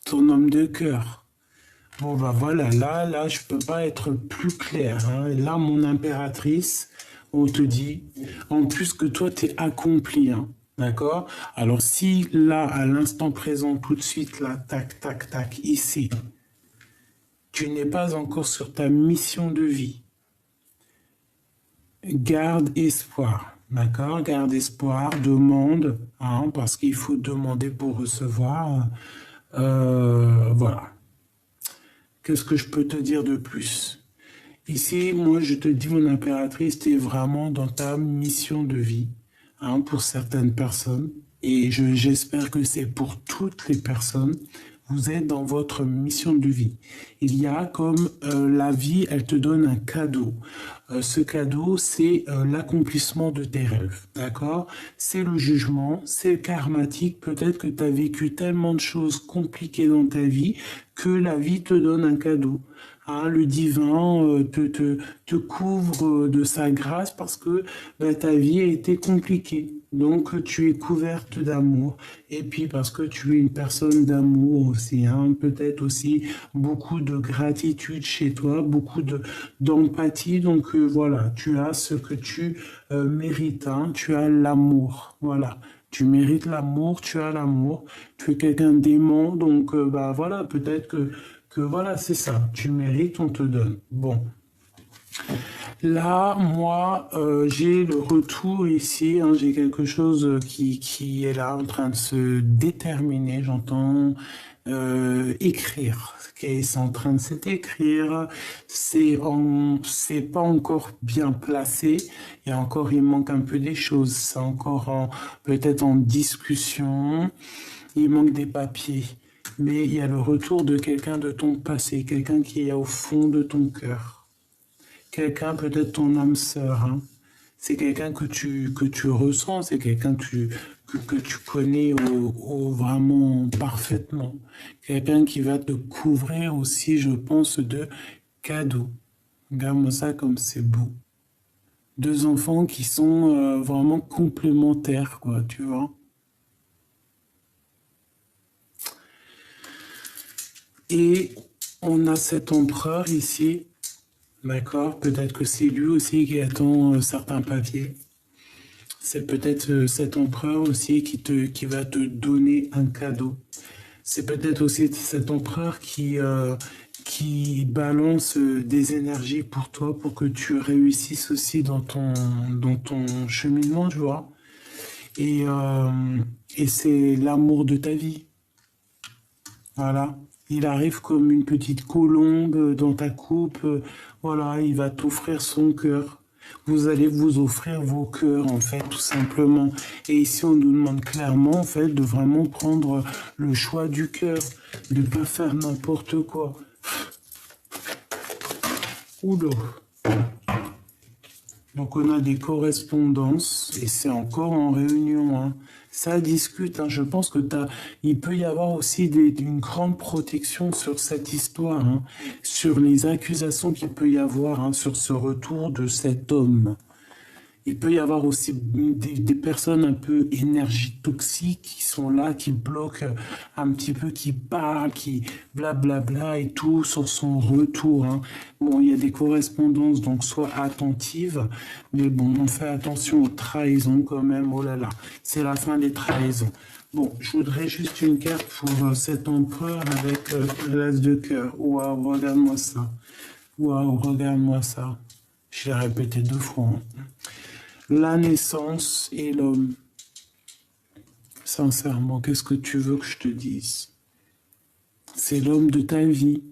ton homme de cœur. Bon, bah voilà, là, je peux pas être plus clair. Hein. Là, mon impératrice, on te dit, en plus que toi, tu es accompli. Hein. D'accord? Alors, si là, à l'instant présent, tout de suite, là, tac, tac, tac, ici, tu n'es pas encore sur ta mission de vie, garde espoir. D'accord? Garde espoir, demande, hein, parce qu'il faut demander pour recevoir. Voilà. Qu'est-ce que je peux te dire de plus? Ici, moi, je te dis, mon impératrice, tu es vraiment dans ta mission de vie, hein, pour certaines personnes. Et j'espère que c'est pour toutes les personnes. Vous êtes dans votre mission de vie. Il y a comme la vie, elle te donne un cadeau. ce cadeau, c'est l'accomplissement de tes rêves, d'accord? C'est le jugement, c'est karmatique. Peut-être que tu as vécu tellement de choses compliquées dans ta vie que la vie te donne un cadeau. Hein, le divin te couvre de sa grâce parce que ta vie a été compliquée. Donc tu es couverte d'amour. Et puis parce que tu es une personne d'amour aussi. Hein, peut-être aussi beaucoup de gratitude chez toi, beaucoup d'empathie. Donc voilà, tu as ce que tu mérites. Hein, tu as l'amour. Voilà. Tu mérites l'amour, tu as l'amour, tu es quelqu'un d'aimant, donc bah voilà, peut-être que voilà, c'est ça, tu mérites, on te donne. Bon, là, moi, j'ai le retour ici, hein, j'ai quelque chose qui est là en train de se déterminer, j'entends écrire. Okay, c'est en train de s'écrire, c'est pas encore bien placé, et encore il manque un peu des choses, c'est encore peut-être en discussion, il manque des papiers, mais il y a le retour de quelqu'un de ton passé, quelqu'un qui est au fond de ton cœur, quelqu'un peut-être ton âme sœur, hein. C'est quelqu'un que tu ressens, c'est quelqu'un que tu connais vraiment parfaitement. Quelqu'un qui va te couvrir aussi, je pense, de cadeaux. Regarde-moi ça comme c'est beau. Deux enfants qui sont vraiment complémentaires, quoi, tu vois. Et on a cet empereur ici, d'accord? Peut-être que c'est lui aussi qui attend certains papiers. C'est peut-être cet empereur aussi qui va te donner un cadeau. C'est peut-être aussi cet empereur qui balance des énergies pour toi, pour que tu réussisses aussi dans ton cheminement, tu vois. Et, euh, et c'est l'amour de ta vie. Voilà. Il arrive comme une petite colombe dans ta coupe. Voilà, il va t'offrir son cœur. Vous allez vous offrir vos cœurs, en fait, tout simplement. Et ici, on nous demande clairement, en fait, de vraiment prendre le choix du cœur, de ne pas faire n'importe quoi. Oula. Donc on a des correspondances et c'est encore en réunion, hein. Ça discute, hein. Je pense que il peut y avoir aussi une grande protection sur cette histoire, hein, sur les accusations qu'il peut y avoir, hein, sur ce retour de cet homme. Il peut y avoir aussi des personnes un peu énergie toxiques qui sont là, qui bloquent un petit peu, qui parlent, qui blablabla et tout sur son retour, hein. Bon, il y a des correspondances, donc sois attentive, mais bon, on fait attention aux trahisons quand même, oh là là, c'est la fin des trahisons. Bon, je voudrais juste une carte pour cet empereur avec l'as de cœur. Waouh, regarde-moi ça. Waouh, regarde-moi ça. Je l'ai répété 2 fois, hein. La naissance et l'homme. Sincèrement, qu'est-ce que tu veux que je te dise? C'est l'homme de ta vie.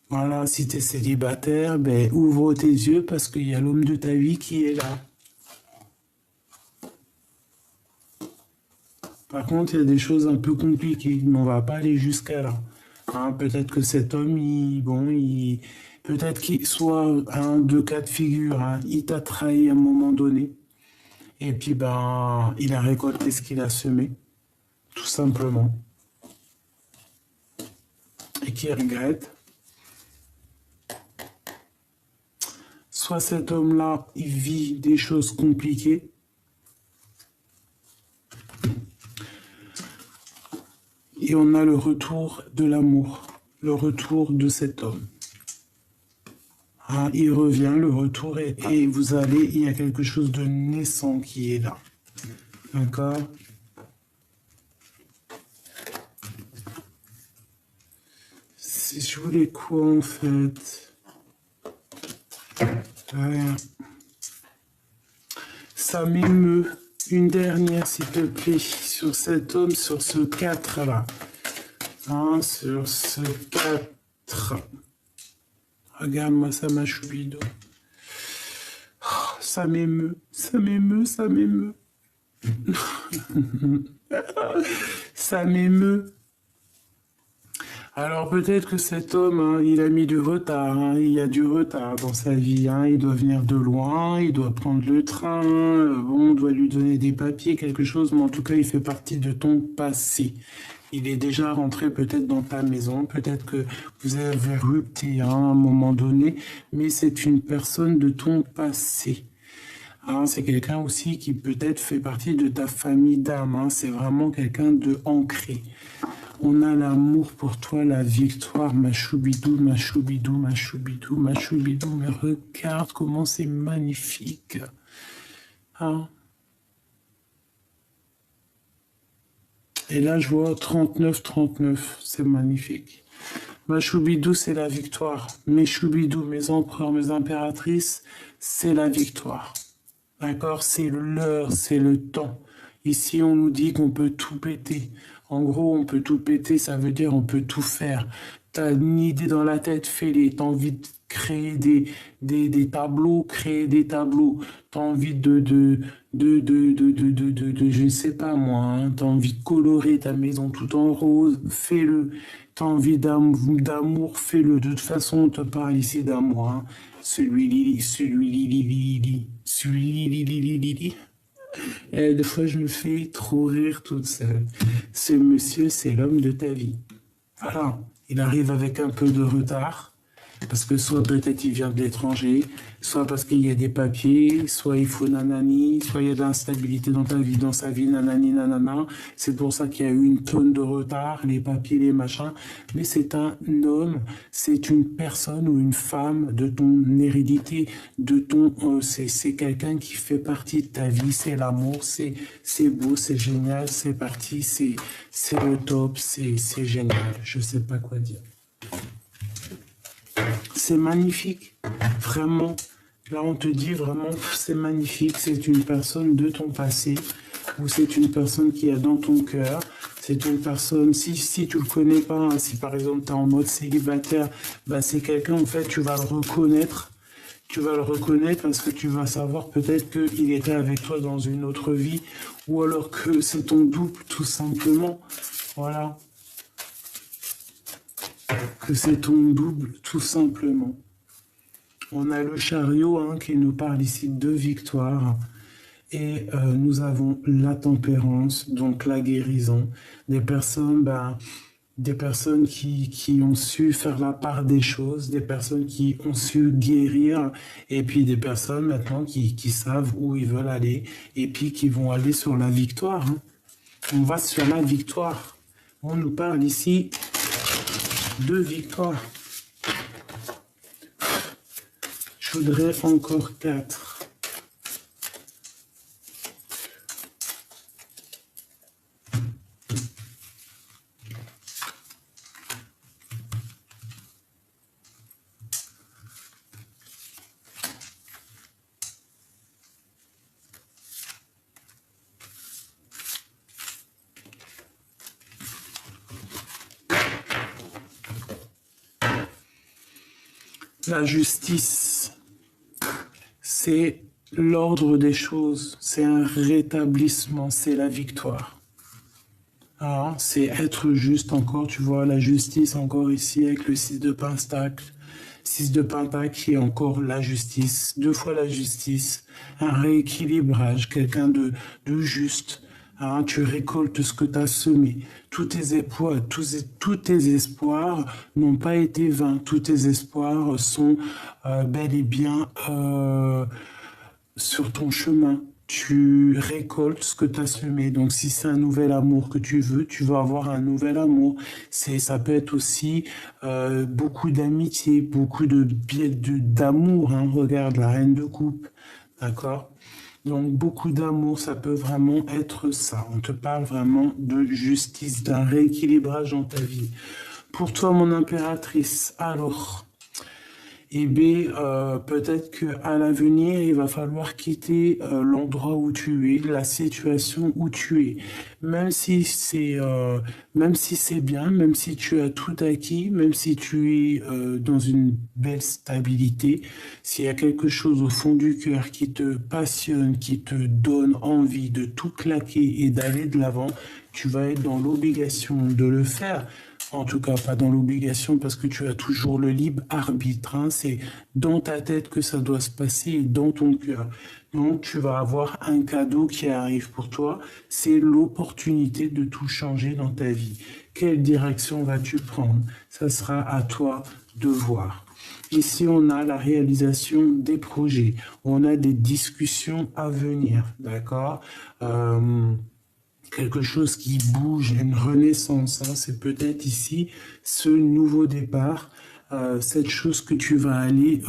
Voilà, si tu es célibataire, ben, ouvre tes yeux parce qu'il y a l'homme de ta vie qui est là. Par contre, il y a des choses un peu compliquées, mais on va pas aller jusqu'à là. Hein, peut-être que cet homme, peut-être qu'il soit un de cas de figure, hein, il t'a trahi à un moment donné. Et puis, ben, il a récolté ce qu'il a semé, tout simplement. Et qui regrette. Soit cet homme-là, il vit des choses compliquées. Et on a le retour de l'amour, le retour de cet homme. Ah, il revient, le retour, et il y a quelque chose de naissant qui est là. D'accord? Je voulais quoi en fait? Rien. Ça m'émeut. Une dernière, s'il te plaît, sur cet homme, sur ce 4 là. Hein, sur ce 4. Regarde-moi ça, ma choubido. Oh, ça m'émeut, ça m'émeut, ça m'émeut. Ça m'émeut. Alors peut-être que cet homme, hein, il a mis du retard, hein, il y a du retard dans sa vie, hein, il doit venir de loin, il doit prendre le train, bon, on doit lui donner des papiers, quelque chose, mais en tout cas, il fait partie de ton passé. Il est déjà rentré peut-être dans ta maison, peut-être que vous avez rupté hein, à un moment donné, mais c'est une personne de ton passé. Hein, c'est quelqu'un aussi qui peut-être fait partie de ta famille d'âme, hein, c'est vraiment quelqu'un de ancré. On a l'amour pour toi, la victoire, ma choubidou, ma choubidou, ma choubidou, ma choubidou. Mais regarde comment c'est magnifique. Hein? Et là, je vois 39-39. C'est magnifique. Ma choubidou, c'est la victoire. Mes choubidous, mes empereurs, mes impératrices, c'est la victoire. D'accord? C'est l'heure, c'est le temps. Ici, on nous dit qu'on peut tout péter. En gros, on peut tout péter, ça veut dire on peut tout faire. T'as une idée dans la tête, fais-les. T'as envie de créer des tableaux, créer des tableaux. T'as envie je sais pas moi, hein. T'as envie de colorer ta maison tout en rose, fais-le. T'as envie d'amour, fais-le. De toute façon, on te parle ici d'amour, hein. Celui Lili, celui Lili, Lili, celui Lili, Lili, Lili. Et des fois, je me fais trop rire toute seule. Ce monsieur, c'est l'homme de ta vie. Voilà. Il arrive avec un peu de retard, parce que soit peut-être il vient de l'étranger, soit parce qu'il y a des papiers, soit il faut nanani, soit il y a de l'instabilité dans ta vie, dans sa vie, nanani, nanana. C'est pour ça qu'il y a eu une tonne de retard, les papiers, les machins. Mais c'est un homme, c'est une personne ou une femme de ton hérédité, de ton, c'est quelqu'un qui fait partie de ta vie, c'est l'amour, c'est beau, c'est génial, c'est parti, c'est le top, c'est génial. Je sais pas quoi dire. C'est magnifique, vraiment. Là, on te dit vraiment, c'est magnifique, c'est une personne de ton passé, ou c'est une personne qui est dans ton cœur, c'est une personne, si tu le connais pas, hein, si par exemple tu es en mode célibataire, bah, c'est quelqu'un, en fait, tu vas le reconnaître parce que tu vas savoir peut-être qu'il était avec toi dans une autre vie, ou alors que c'est ton double, tout simplement, voilà. Que c'est ton double, tout simplement. On a le chariot hein, qui nous parle ici de victoire. Et nous avons la tempérance, donc la guérison. Des personnes, qui ont su faire la part des choses, des personnes qui ont su guérir, et puis des personnes maintenant qui savent où ils veulent aller, et puis qui vont aller sur la victoire. Hein. On va sur la victoire. On nous parle ici de victoire. Je voudrais encore 4. La justice, c'est l'ordre des choses, c'est un rétablissement, c'est la victoire. Ah, c'est être juste encore, tu vois, la justice encore ici avec le 6 de pentacle. 6 de pentacle qui est encore la justice, 2 fois la justice, un rééquilibrage, quelqu'un de juste. Hein, tu récoltes ce que tu as semé. Tous tes espoirs n'ont pas été vains. Tous tes espoirs sont bel et bien sur ton chemin. Tu récoltes ce que tu as semé. Donc, si c'est un nouvel amour que tu veux, tu vas avoir un nouvel amour. Ça peut être aussi beaucoup d'amitié, beaucoup d'amour. Hein. Regarde, la reine de coupe. D'accord? Donc, beaucoup d'amour, ça peut vraiment être ça. On te parle vraiment de justice, d'un rééquilibrage dans ta vie. Pour toi, mon impératrice, alors, eh bien, peut-être qu'à l'avenir, il va falloir quitter l'endroit où tu es, la situation où tu es. Même si c'est bien, même si tu as tout acquis, même si tu es dans une belle stabilité, s'il y a quelque chose au fond du cœur qui te passionne, qui te donne envie de tout claquer et d'aller de l'avant, tu vas être dans l'obligation de le faire en tout cas pas dans l'obligation parce que tu as toujours le libre arbitre, hein. C'est dans ta tête que ça doit se passer et dans ton cœur. Donc tu vas avoir un cadeau qui arrive pour toi, c'est l'opportunité de tout changer dans ta vie. Quelle direction vas-tu prendre? Ça sera à toi de voir. Ici, on a la réalisation des projets, on a des discussions à venir, d'accord? Quelque chose qui bouge, une renaissance, hein. C'est peut-être ici ce nouveau départ, cette chose que tu vas aller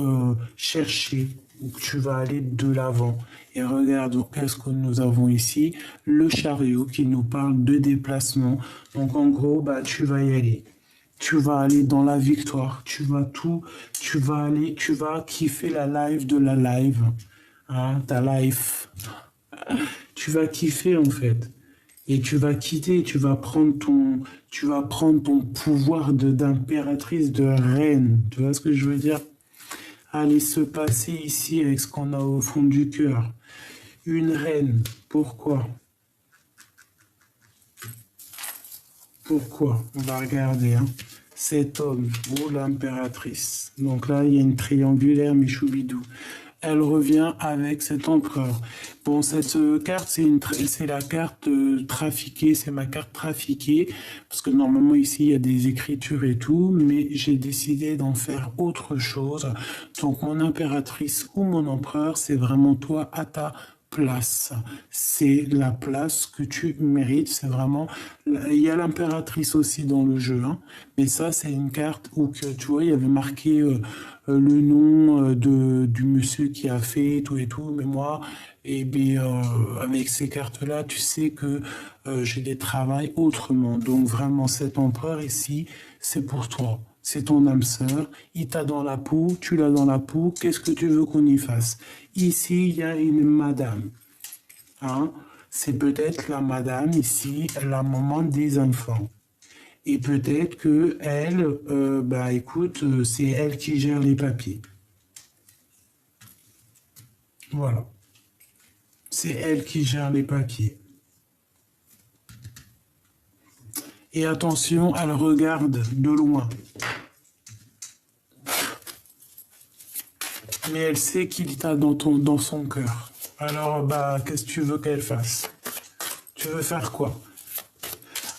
chercher, ou que tu vas aller de l'avant. Et regarde, qu'est-ce que nous avons ici? Le chariot qui nous parle de déplacement. Donc en gros, bah, tu vas y aller. Tu vas aller dans la victoire. Tu vas aller, tu vas kiffer la live de la live. Hein, ta life. Tu vas kiffer en fait. Et tu vas quitter, tu vas prendre ton pouvoir d'impératrice, de reine. Tu vois ce que je veux dire? Allez se passer ici avec ce qu'on a au fond du cœur. Une reine. Pourquoi? Pourquoi? On va regarder, hein. Cet homme, ou l'impératrice. Donc là, il y a une triangulaire Michoubidou. Elle revient avec cet empereur. Bon, cette carte, c'est la carte trafiquée, c'est ma carte trafiquée, parce que normalement ici, il y a des écritures et tout, mais j'ai décidé d'en faire autre chose. Donc, mon impératrice ou mon empereur, c'est vraiment toi à ta place. C'est la place que tu mérites. C'est vraiment. Il y a l'impératrice aussi dans le jeu, hein. Mais ça, c'est une carte où que, tu vois, il y avait marqué le nom du monsieur qui a fait tout et tout. Mais moi, et bien, avec ces cartes-là, tu sais que je les travaille autrement. Donc vraiment, cet empereur ici, c'est pour toi. C'est ton âme sœur, il t'a dans la peau, tu l'as dans la peau, qu'est-ce que tu veux qu'on y fasse? Ici, il y a une madame. Hein? C'est peut-être la madame ici, la maman des enfants. Et peut-être que elle, bah écoute, c'est elle qui gère les papiers. Voilà. C'est elle qui gère les papiers. Et attention, elle regarde de loin. Mais elle sait qu'il t'a dans son cœur. Alors, bah, qu'est-ce que tu veux qu'elle fasse? Tu veux faire quoi?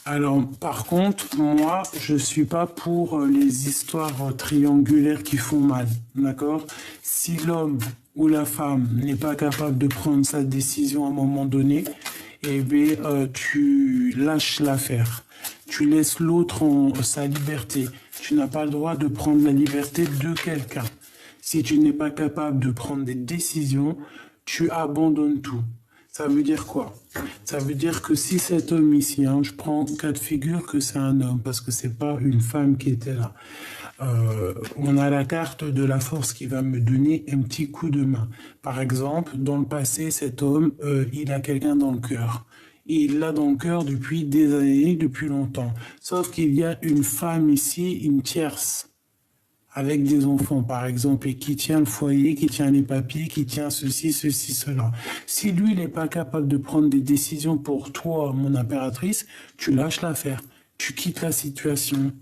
Alors, par contre, moi, je suis pas pour les histoires triangulaires qui font mal, d'accord? Si l'homme ou la femme n'est pas capable de prendre sa décision à un moment donné, eh bien, tu lâches l'affaire. Tu laisses l'autre en sa liberté. Tu n'as pas le droit de prendre la liberté de quelqu'un. Si tu n'es pas capable de prendre des décisions, tu abandonnes tout. Ça veut dire quoi? Ça veut dire que si cet homme ici, hein, je prends cas de figure que c'est un homme, parce que c'est pas une femme qui était là. On a la carte de la force qui va me donner un petit coup de main. Par exemple, dans le passé, cet homme, il a quelqu'un dans le cœur. Il l'a dans le cœur depuis des années, depuis longtemps. Sauf qu'il y a une femme ici, une tierce, avec des enfants, par exemple, et qui tient le foyer, qui tient les papiers, qui tient ceci, cela. Si lui, il n'est pas capable de prendre des décisions pour toi, mon impératrice, tu lâches l'affaire. Tu quittes la situation.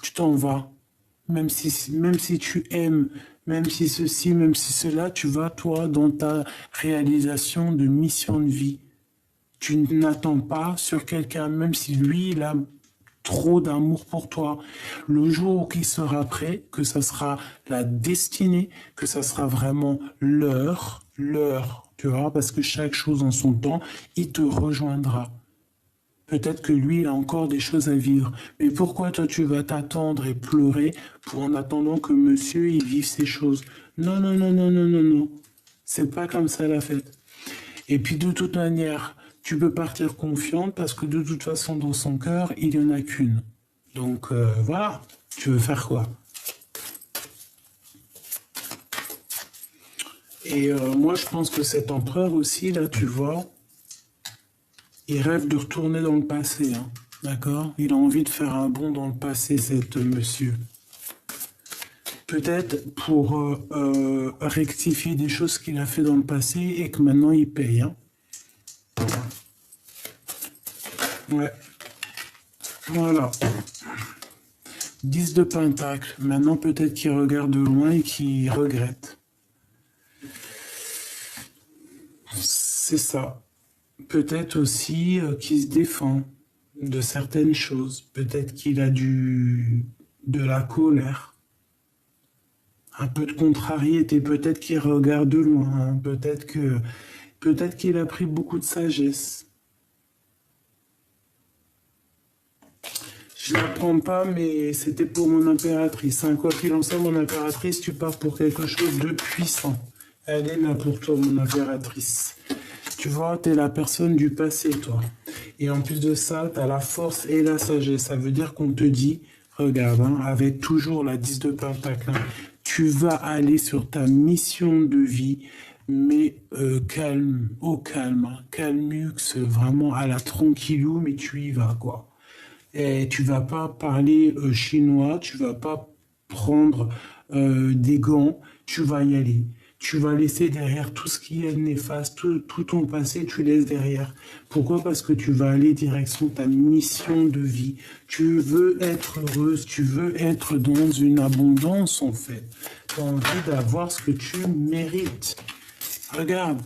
Tu t'en vas. Même si tu aimes, même si ceci, même si cela, tu vas, toi, dans ta réalisation de mission de vie. Tu n'attends pas sur quelqu'un, même si lui, il a trop d'amour pour toi. Le jour où il sera prêt, que ça sera la destinée, que ça sera vraiment l'heure, tu vois, parce que chaque chose en son temps, il te rejoindra. Peut-être que lui, il a encore des choses à vivre. Mais pourquoi toi, tu vas t'attendre et pleurer pour en attendant que monsieur, il vive ces choses? Non, non, non, non, non, non, non. C'est pas comme ça la fête. Et puis de toute manière, tu peux partir confiante parce que de toute façon, dans son cœur, il n'y en a qu'une. Donc voilà, tu veux faire quoi? Et moi, je pense que cet empereur aussi, là, tu vois, il rêve de retourner dans le passé, hein, d'accord? Il a envie de faire un bond dans le passé, cet monsieur. Peut-être pour rectifier des choses qu'il a fait dans le passé et que maintenant il paye, hein. Ouais. Voilà. 10 de pentacle. Maintenant, peut-être qu'il regarde de loin et qu'il regrette. C'est ça. Peut-être aussi qu'il se défend de certaines choses. Peut-être qu'il a de la colère. Un peu de contrariété. Peut-être qu'il regarde de loin. Peut-être qu'il a pris beaucoup de sagesse. Je ne la prends pas, mais c'était pour mon impératrice. Hein. Quoi qu'il en soit, mon impératrice, tu pars pour quelque chose de puissant. Elle est là pour toi, mon impératrice. Tu vois, tu es la personne du passé, toi. Et en plus de ça, tu as la force et la sagesse. Ça veut dire qu'on te dit, regarde, hein, avec toujours la 10 de pentacle, hein, tu vas aller sur ta mission de vie, mais calme, au calme, hein, calmux, vraiment à la tranquillou, mais tu y vas, quoi. Et tu vas pas parler chinois, tu vas pas prendre des gants, tu vas y aller. Tu vas laisser derrière tout ce qui est néfaste, tout ton passé, tu laisses derrière. Pourquoi? Parce que tu vas aller direction ta mission de vie. Tu veux être heureuse, tu veux être dans une abondance en fait. Tu as envie d'avoir ce que tu mérites. Regarde,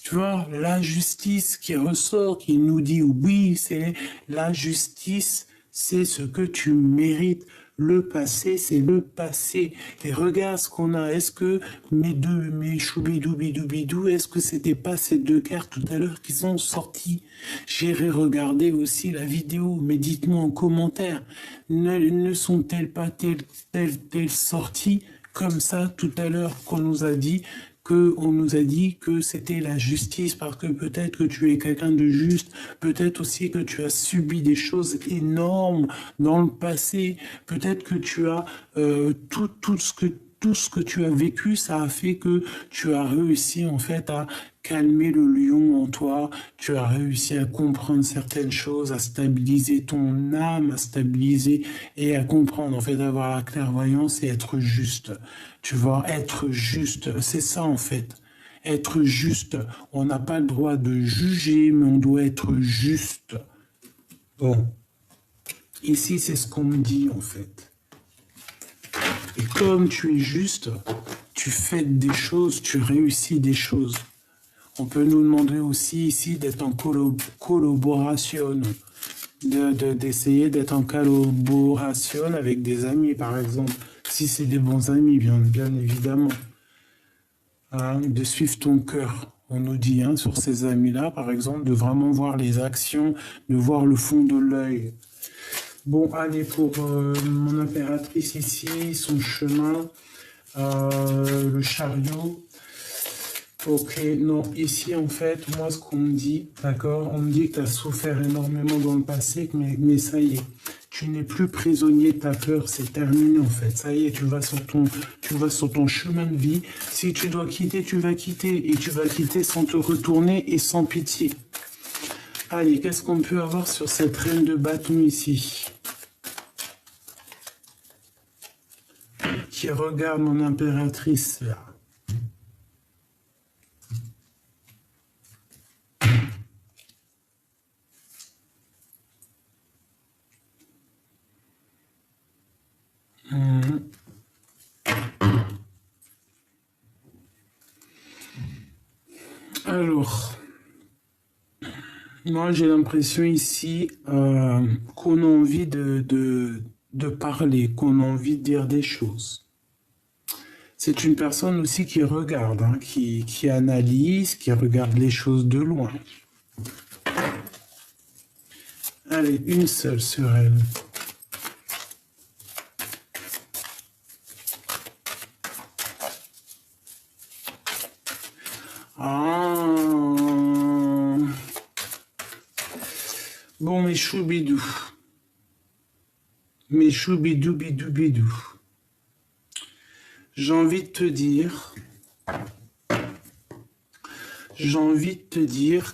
tu vois, la justice qui ressort, qui nous dit oui, c'est la justice, c'est ce que tu mérites. Le passé, c'est le passé. Et regarde ce qu'on a. Est-ce que mes choubidoubidoubidou, est-ce que c'était pas ces deux cartes tout à l'heure qui sont sorties? J'irai regarder aussi la vidéo, mais dites-moi en commentaire. Ne sont-elles pas telles sorties comme ça tout à l'heure qu'on nous a dit? On nous a dit que c'était la justice, parce que peut-être que tu es quelqu'un de juste, peut-être aussi que tu as subi des choses énormes dans le passé, peut-être que tu as tout ce que tu as vécu, ça a fait que tu as réussi en fait à calmer le lion en toi, tu as réussi à comprendre certaines choses, à stabiliser ton âme, à stabiliser et à comprendre, en fait, avoir la clairvoyance et être juste. Tu vois, être juste, c'est ça en fait. Être juste, on n'a pas le droit de juger, mais on doit être juste. Bon, ici c'est ce qu'on me dit en fait. Et comme tu es juste, tu fais des choses, tu réussis des choses. On peut nous demander aussi ici d'être en collaboration, d'essayer d'être en collaboration avec des amis, par exemple, si c'est des bons amis, bien évidemment. Hein, de suivre ton cœur. On nous dit hein, sur ces amis-là, par exemple, de vraiment voir les actions, de voir le fond de l'œil. Bon, allez, pour mon impératrice ici, son chemin, le chariot. Ok, non, ici en fait, moi ce qu'on me dit, d'accord, on me dit que tu as souffert énormément dans le passé, mais ça y est, tu n'es plus prisonnier de ta peur, c'est terminé en fait, ça y est, tu vas sur ton chemin de vie, si tu dois quitter, tu vas quitter, et tu vas quitter sans te retourner et sans pitié. Allez, qu'est-ce qu'on peut avoir sur cette reine de bâton ici? Qui regarde mon impératrice là. Alors, moi j'ai l'impression ici qu'on a envie de parler, qu'on a envie de dire des choses. C'est une personne aussi qui regarde, hein, qui analyse, qui regarde les choses de loin. Allez, une seule sur elle. Bon, mes choubidous. Mes choubidou-bidou-bidou. J'ai envie de te dire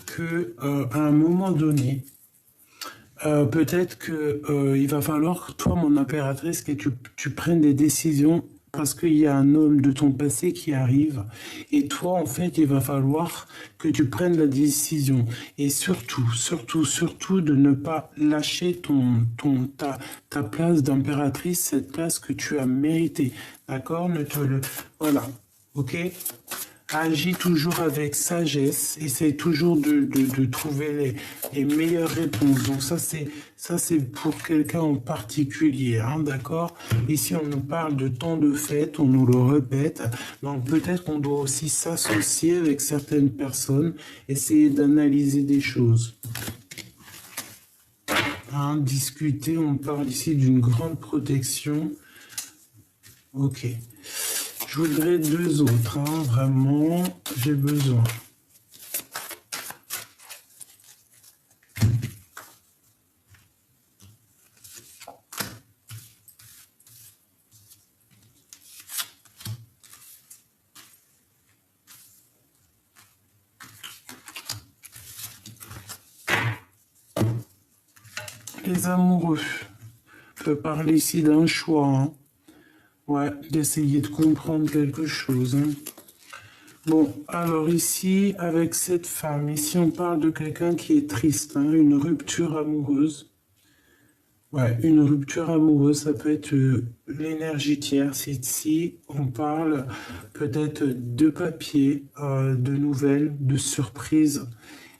que à un moment donné, peut-être que il va falloir que toi, mon impératrice, que tu prennes des décisions parce qu'il y a un homme de ton passé qui arrive. Et toi, en fait, il va falloir que tu prennes la décision. Et surtout, surtout, de ne pas lâcher ta place d'impératrice, cette place que tu as méritée. D'accord? Voilà. Ok? Agis toujours avec sagesse, essaye toujours de trouver les meilleures réponses. Donc ça c'est pour quelqu'un en particulier, hein, d'accord? Ici on nous parle de temps de fête, on nous le répète. Donc peut-être qu'on doit aussi s'associer avec certaines personnes, essayer d'analyser des choses. Hein, discuter, on parle ici d'une grande protection. Ok. Je voudrais deux autres, hein, vraiment, j'ai besoin. Les amoureux, on peut parler ici d'un choix, hein. Ouais, d'essayer de comprendre quelque chose. Hein. Bon, alors ici, avec cette femme, ici on parle de quelqu'un qui est triste, hein, une rupture amoureuse. Ouais, une rupture amoureuse, ça peut être l'énergie tierce. Ici, on parle peut-être de papier, de nouvelles, de surprises.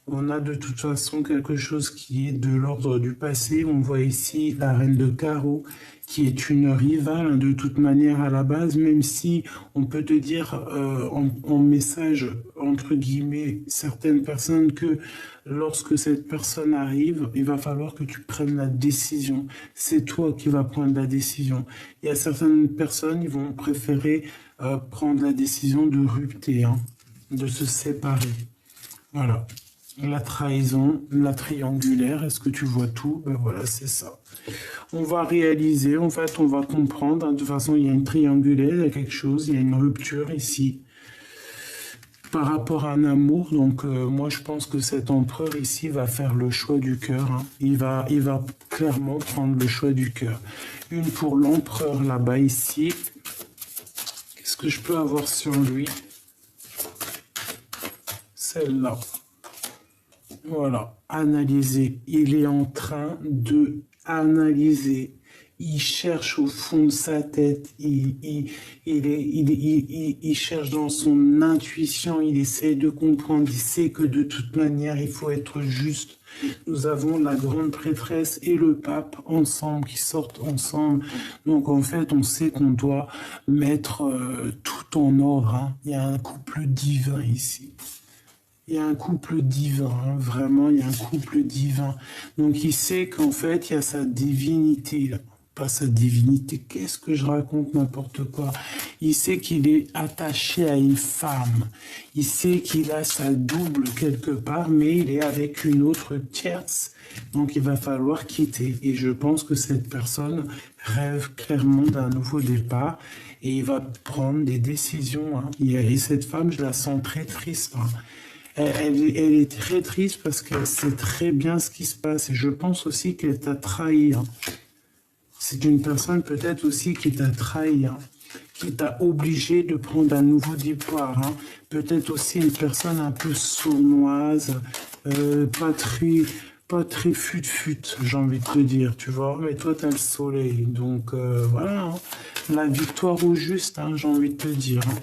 On a de toute façon quelque chose qui est de l'ordre du passé. On voit ici la reine de carreau qui est une rivale, hein, de toute manière à la base, même si on peut te dire en message, entre guillemets, certaines personnes que lorsque cette personne arrive, il va falloir que tu prennes la décision. C'est toi qui vas prendre la décision. Il y a certaines personnes, ils vont préférer prendre la décision de rupter, hein, de se séparer. Voilà. La trahison, la triangulaire, est-ce que tu vois tout? Ben voilà, c'est ça. On va réaliser, en fait, on va comprendre. Hein, de toute façon, il y a une triangulaire, il y a quelque chose, il y a une rupture ici par rapport à un amour. Donc, moi, je pense que cet empereur ici va faire le choix du cœur. Hein. Il va clairement prendre le choix du cœur. Une pour l'empereur là-bas, ici. Qu'est-ce que je peux avoir sur lui? Celle-là. Voilà, analyser. Il est en train de analyser. Il cherche au fond de sa tête. Il cherche dans son intuition. Il essaie de comprendre. Il sait que de toute manière, il faut être juste. Nous avons la grande prêtresse et le pape ensemble, qui sortent ensemble. Donc en fait, on sait qu'on doit mettre tout en ordre. Hein. Il y a un couple divin ici. Il y a un couple divin, hein, vraiment, il y a un couple divin. Donc il sait qu'en fait, il y a sa divinité, là. Pas sa divinité, qu'est-ce que je raconte, n'importe quoi. Il sait qu'il est attaché à une femme. Il sait qu'il a sa double quelque part, mais il est avec une autre tierce. Donc il va falloir quitter. Et je pense que cette personne rêve clairement d'un nouveau départ. Et il va prendre des décisions. Hein. Et cette femme, je la sens très triste. Hein. Elle est très triste parce qu'elle sait très bien ce qui se passe. Et je pense aussi qu'elle t'a trahi. Hein. C'est une personne peut-être aussi qui t'a trahi, hein, qui t'a obligé de prendre un nouveau départ. Hein. Peut-être aussi une personne un peu sournoise, pas très fut-fut, j'ai envie de te dire, tu vois. Mais toi, t'as le soleil. Donc voilà, hein. La victoire au juste, hein, j'ai envie de te dire. Hein.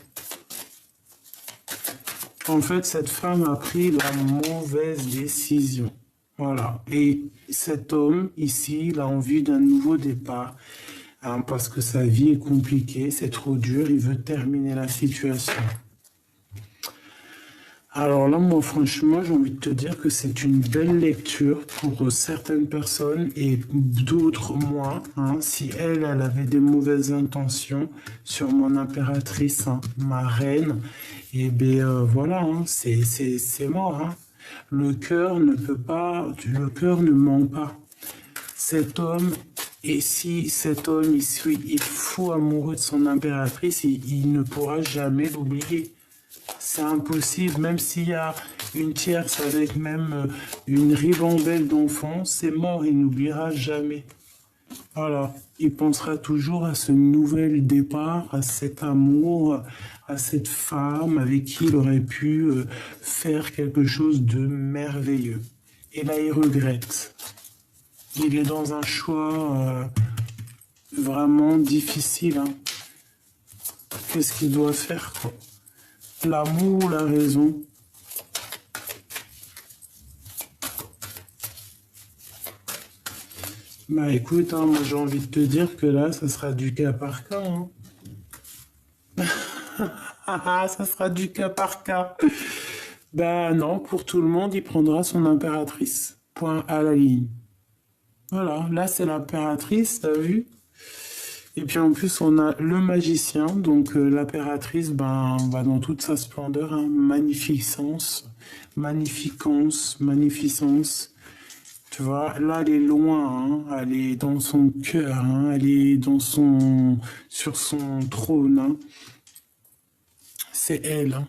En fait, cette femme a pris la mauvaise décision. Voilà. Et cet homme, ici, il a envie d'un nouveau départ. Hein, parce que sa vie est compliquée, c'est trop dur, il veut terminer la situation. Alors là, moi, franchement, j'ai envie de te dire que c'est une belle lecture pour certaines personnes et d'autres moins. Hein, si elle avait des mauvaises intentions sur mon impératrice, hein, ma reine, et bien voilà, hein, c'est mort. Hein. Le cœur ne ment pas. Cet homme, et si cet homme ici, il est fou amoureux de son impératrice, il ne pourra jamais l'oublier. C'est impossible, même s'il y a une tierce avec même une ribambelle d'enfants, c'est mort, il n'oubliera jamais. Voilà, il pensera toujours à ce nouvel départ, à cet amour, à cette femme avec qui il aurait pu faire quelque chose de merveilleux. Et là, il regrette. Il est dans un choix vraiment difficile, hein. Qu'est-ce qu'il doit faire, quoi? L'amour ou la raison? Bah écoute, hein, moi j'ai envie de te dire que là, ça sera du cas par cas, hein. Ah, ça sera du cas par cas. Bah non, pour tout le monde, il prendra son impératrice. Point à la ligne. Voilà, là c'est l'impératrice, t'as vu? Et puis en plus, on a le magicien, donc l'impératrice, ben, va dans toute sa splendeur, hein. Magnificence, magnificence, magnificence. Tu vois, là, elle est loin, hein. Elle est dans son cœur, hein. Elle est sur son trône, hein. C'est elle, hein.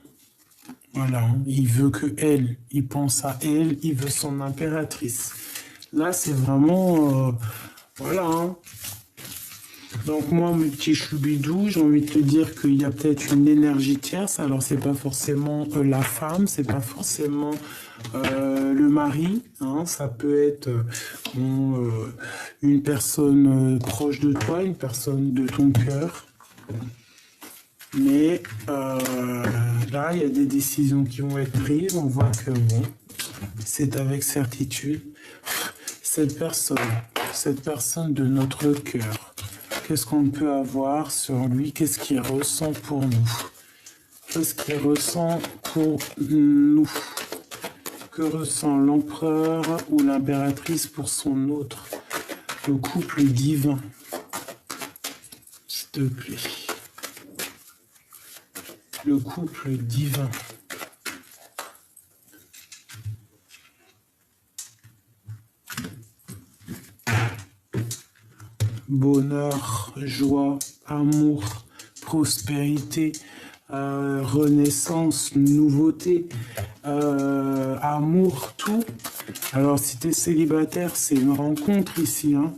Voilà, hein. Il veut que elle, il pense à elle, il veut son impératrice. Là, c'est vraiment, voilà, hein. Donc moi, mes petits choubidous, j'ai envie de te dire qu'il y a peut-être une énergie tierce. Alors c'est pas forcément la femme, c'est pas forcément le mari, hein. Ça peut être une personne proche de toi, une personne de ton cœur. Mais là, il y a des décisions qui vont être prises. On voit que bon, c'est avec certitude. Cette personne de notre cœur, qu'est-ce qu'on peut avoir sur lui? Qu'est-ce qu'il ressent pour nous? Qu'est-ce qu'il ressent pour nous? Que ressent l'empereur ou l'impératrice pour son autre? Le couple divin, s'il te plaît. Le couple divin. Bonheur, joie, amour, prospérité, renaissance, nouveauté, amour, tout. Alors, si tu es célibataire, c'est une rencontre ici, hein.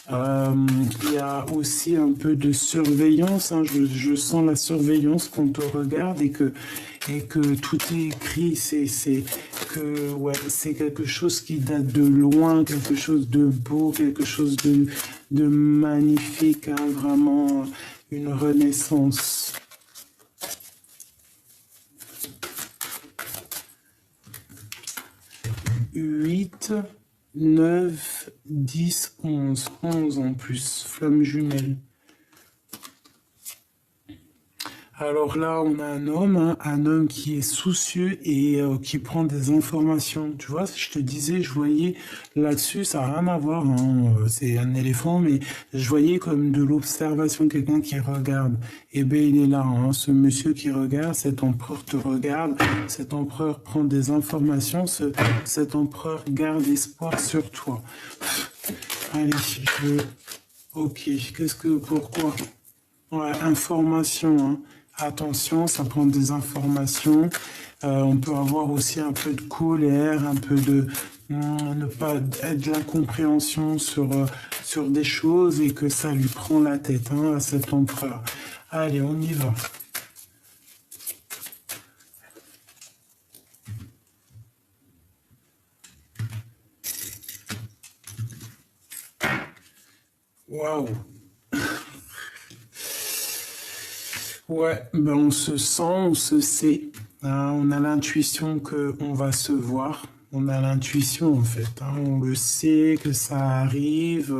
Il y a aussi un peu de surveillance, hein. Je sens la surveillance qu'on te regarde et que tout est écrit. Ouais, c'est quelque chose qui date de loin, quelque chose de beau, quelque chose de magnifique, hein, vraiment une renaissance. 8, 9, 10, 11. 11 en plus, flamme jumelle. Alors là, on a hein, un homme qui est soucieux et qui prend des informations. Tu vois, je te disais, je voyais là-dessus, ça n'a rien à voir, hein, c'est un éléphant, mais je voyais comme de l'observation, quelqu'un qui regarde. Eh bien, il est là, hein, ce monsieur qui regarde, cet empereur te regarde, cet empereur prend des informations, cet empereur garde espoir sur toi. Allez, Ok, pourquoi? Ouais, information, hein. Attention, ça prend des informations. On peut avoir aussi un peu de colère, un peu ne pas être de l'incompréhension sur des choses et que ça lui prend la tête, hein, à cet empereur. Allez, on y va. Waouh. Ouais, ben on se sent, on se sait, hein. On a l'intuition que on va se voir. On a l'intuition en fait, hein. On le sait que ça arrive.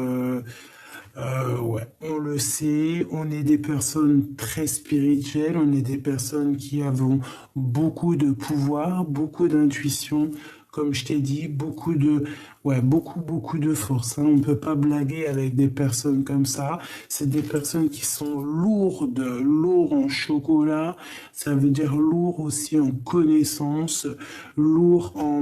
Ouais, on le sait. On est des personnes très spirituelles. On est des personnes qui avons beaucoup de pouvoir, beaucoup d'intuition. Comme je t'ai dit, ouais, beaucoup de force, hein. On ne peut pas blaguer avec des personnes comme ça. C'est des personnes qui sont lourdes en chocolat. Ça veut dire lourd aussi en connaissances, lourd en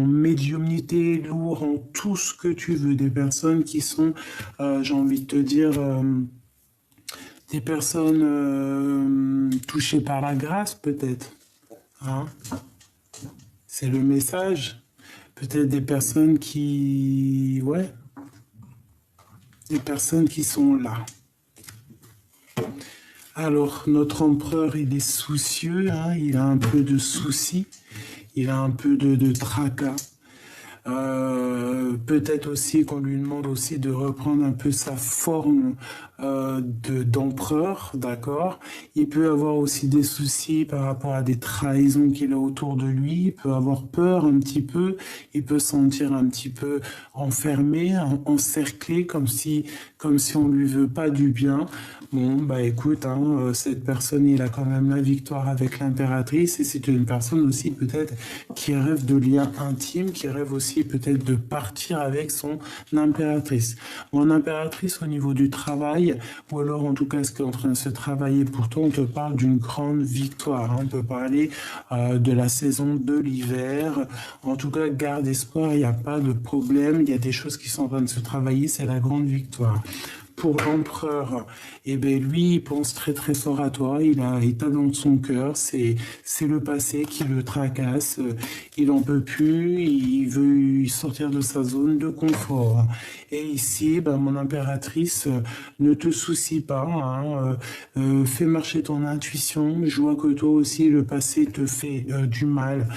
médiumnité, lourd en tout ce que tu veux. Des personnes qui sont, j'ai envie de te dire, des personnes touchées par la grâce peut-être, hein. C'est le message. Peut-être des personnes qui... Ouais. les personnes qui sont là. Alors, notre empereur, il est soucieux, hein, il a un peu de soucis, il a un peu de tracas. Peut-être aussi qu'on lui demande aussi de reprendre un peu sa forme d'empereur, d'accord? Il peut avoir aussi des soucis par rapport à des trahisons qu'il a autour de lui, il peut avoir peur un petit peu, il peut se sentir un petit peu enfermé, encerclé, comme si on lui veut pas du bien. Bon, bah écoute, hein, cette personne, il a quand même la victoire avec l'impératrice et c'est une personne aussi peut-être qui rêve de liens intimes, qui rêve aussi peut-être de partir avec son impératrice. Mon impératrice au niveau du travail, ou alors en tout cas ce qui est en train de se travailler pour toi, on te parle d'une grande victoire. Hein. On peut parler de la saison de l'hiver. En tout cas, garde espoir, il n'y a pas de problème, il y a des choses qui sont en train de se travailler, c'est la grande victoire. Pour l'empereur, eh ben lui, il pense très très fort à toi. Il t'a dans son cœur. C'est le passé qui le tracasse. Il en peut plus. Il veut sortir de sa zone de confort. Et ici, ben, mon impératrice, ne te soucie pas. Hein, fais marcher ton intuition. Je vois que toi aussi, le passé te fait du mal.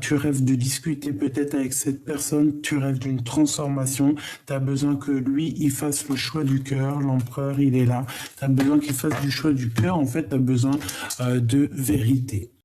Tu rêves de discuter peut-être avec cette personne. Tu rêves d'une transformation. Tu as besoin que lui, il fasse le choix du cœur. L'empereur, il est là. Tu as besoin qu'il fasse du choix du cœur. En fait, tu as besoin de vérité.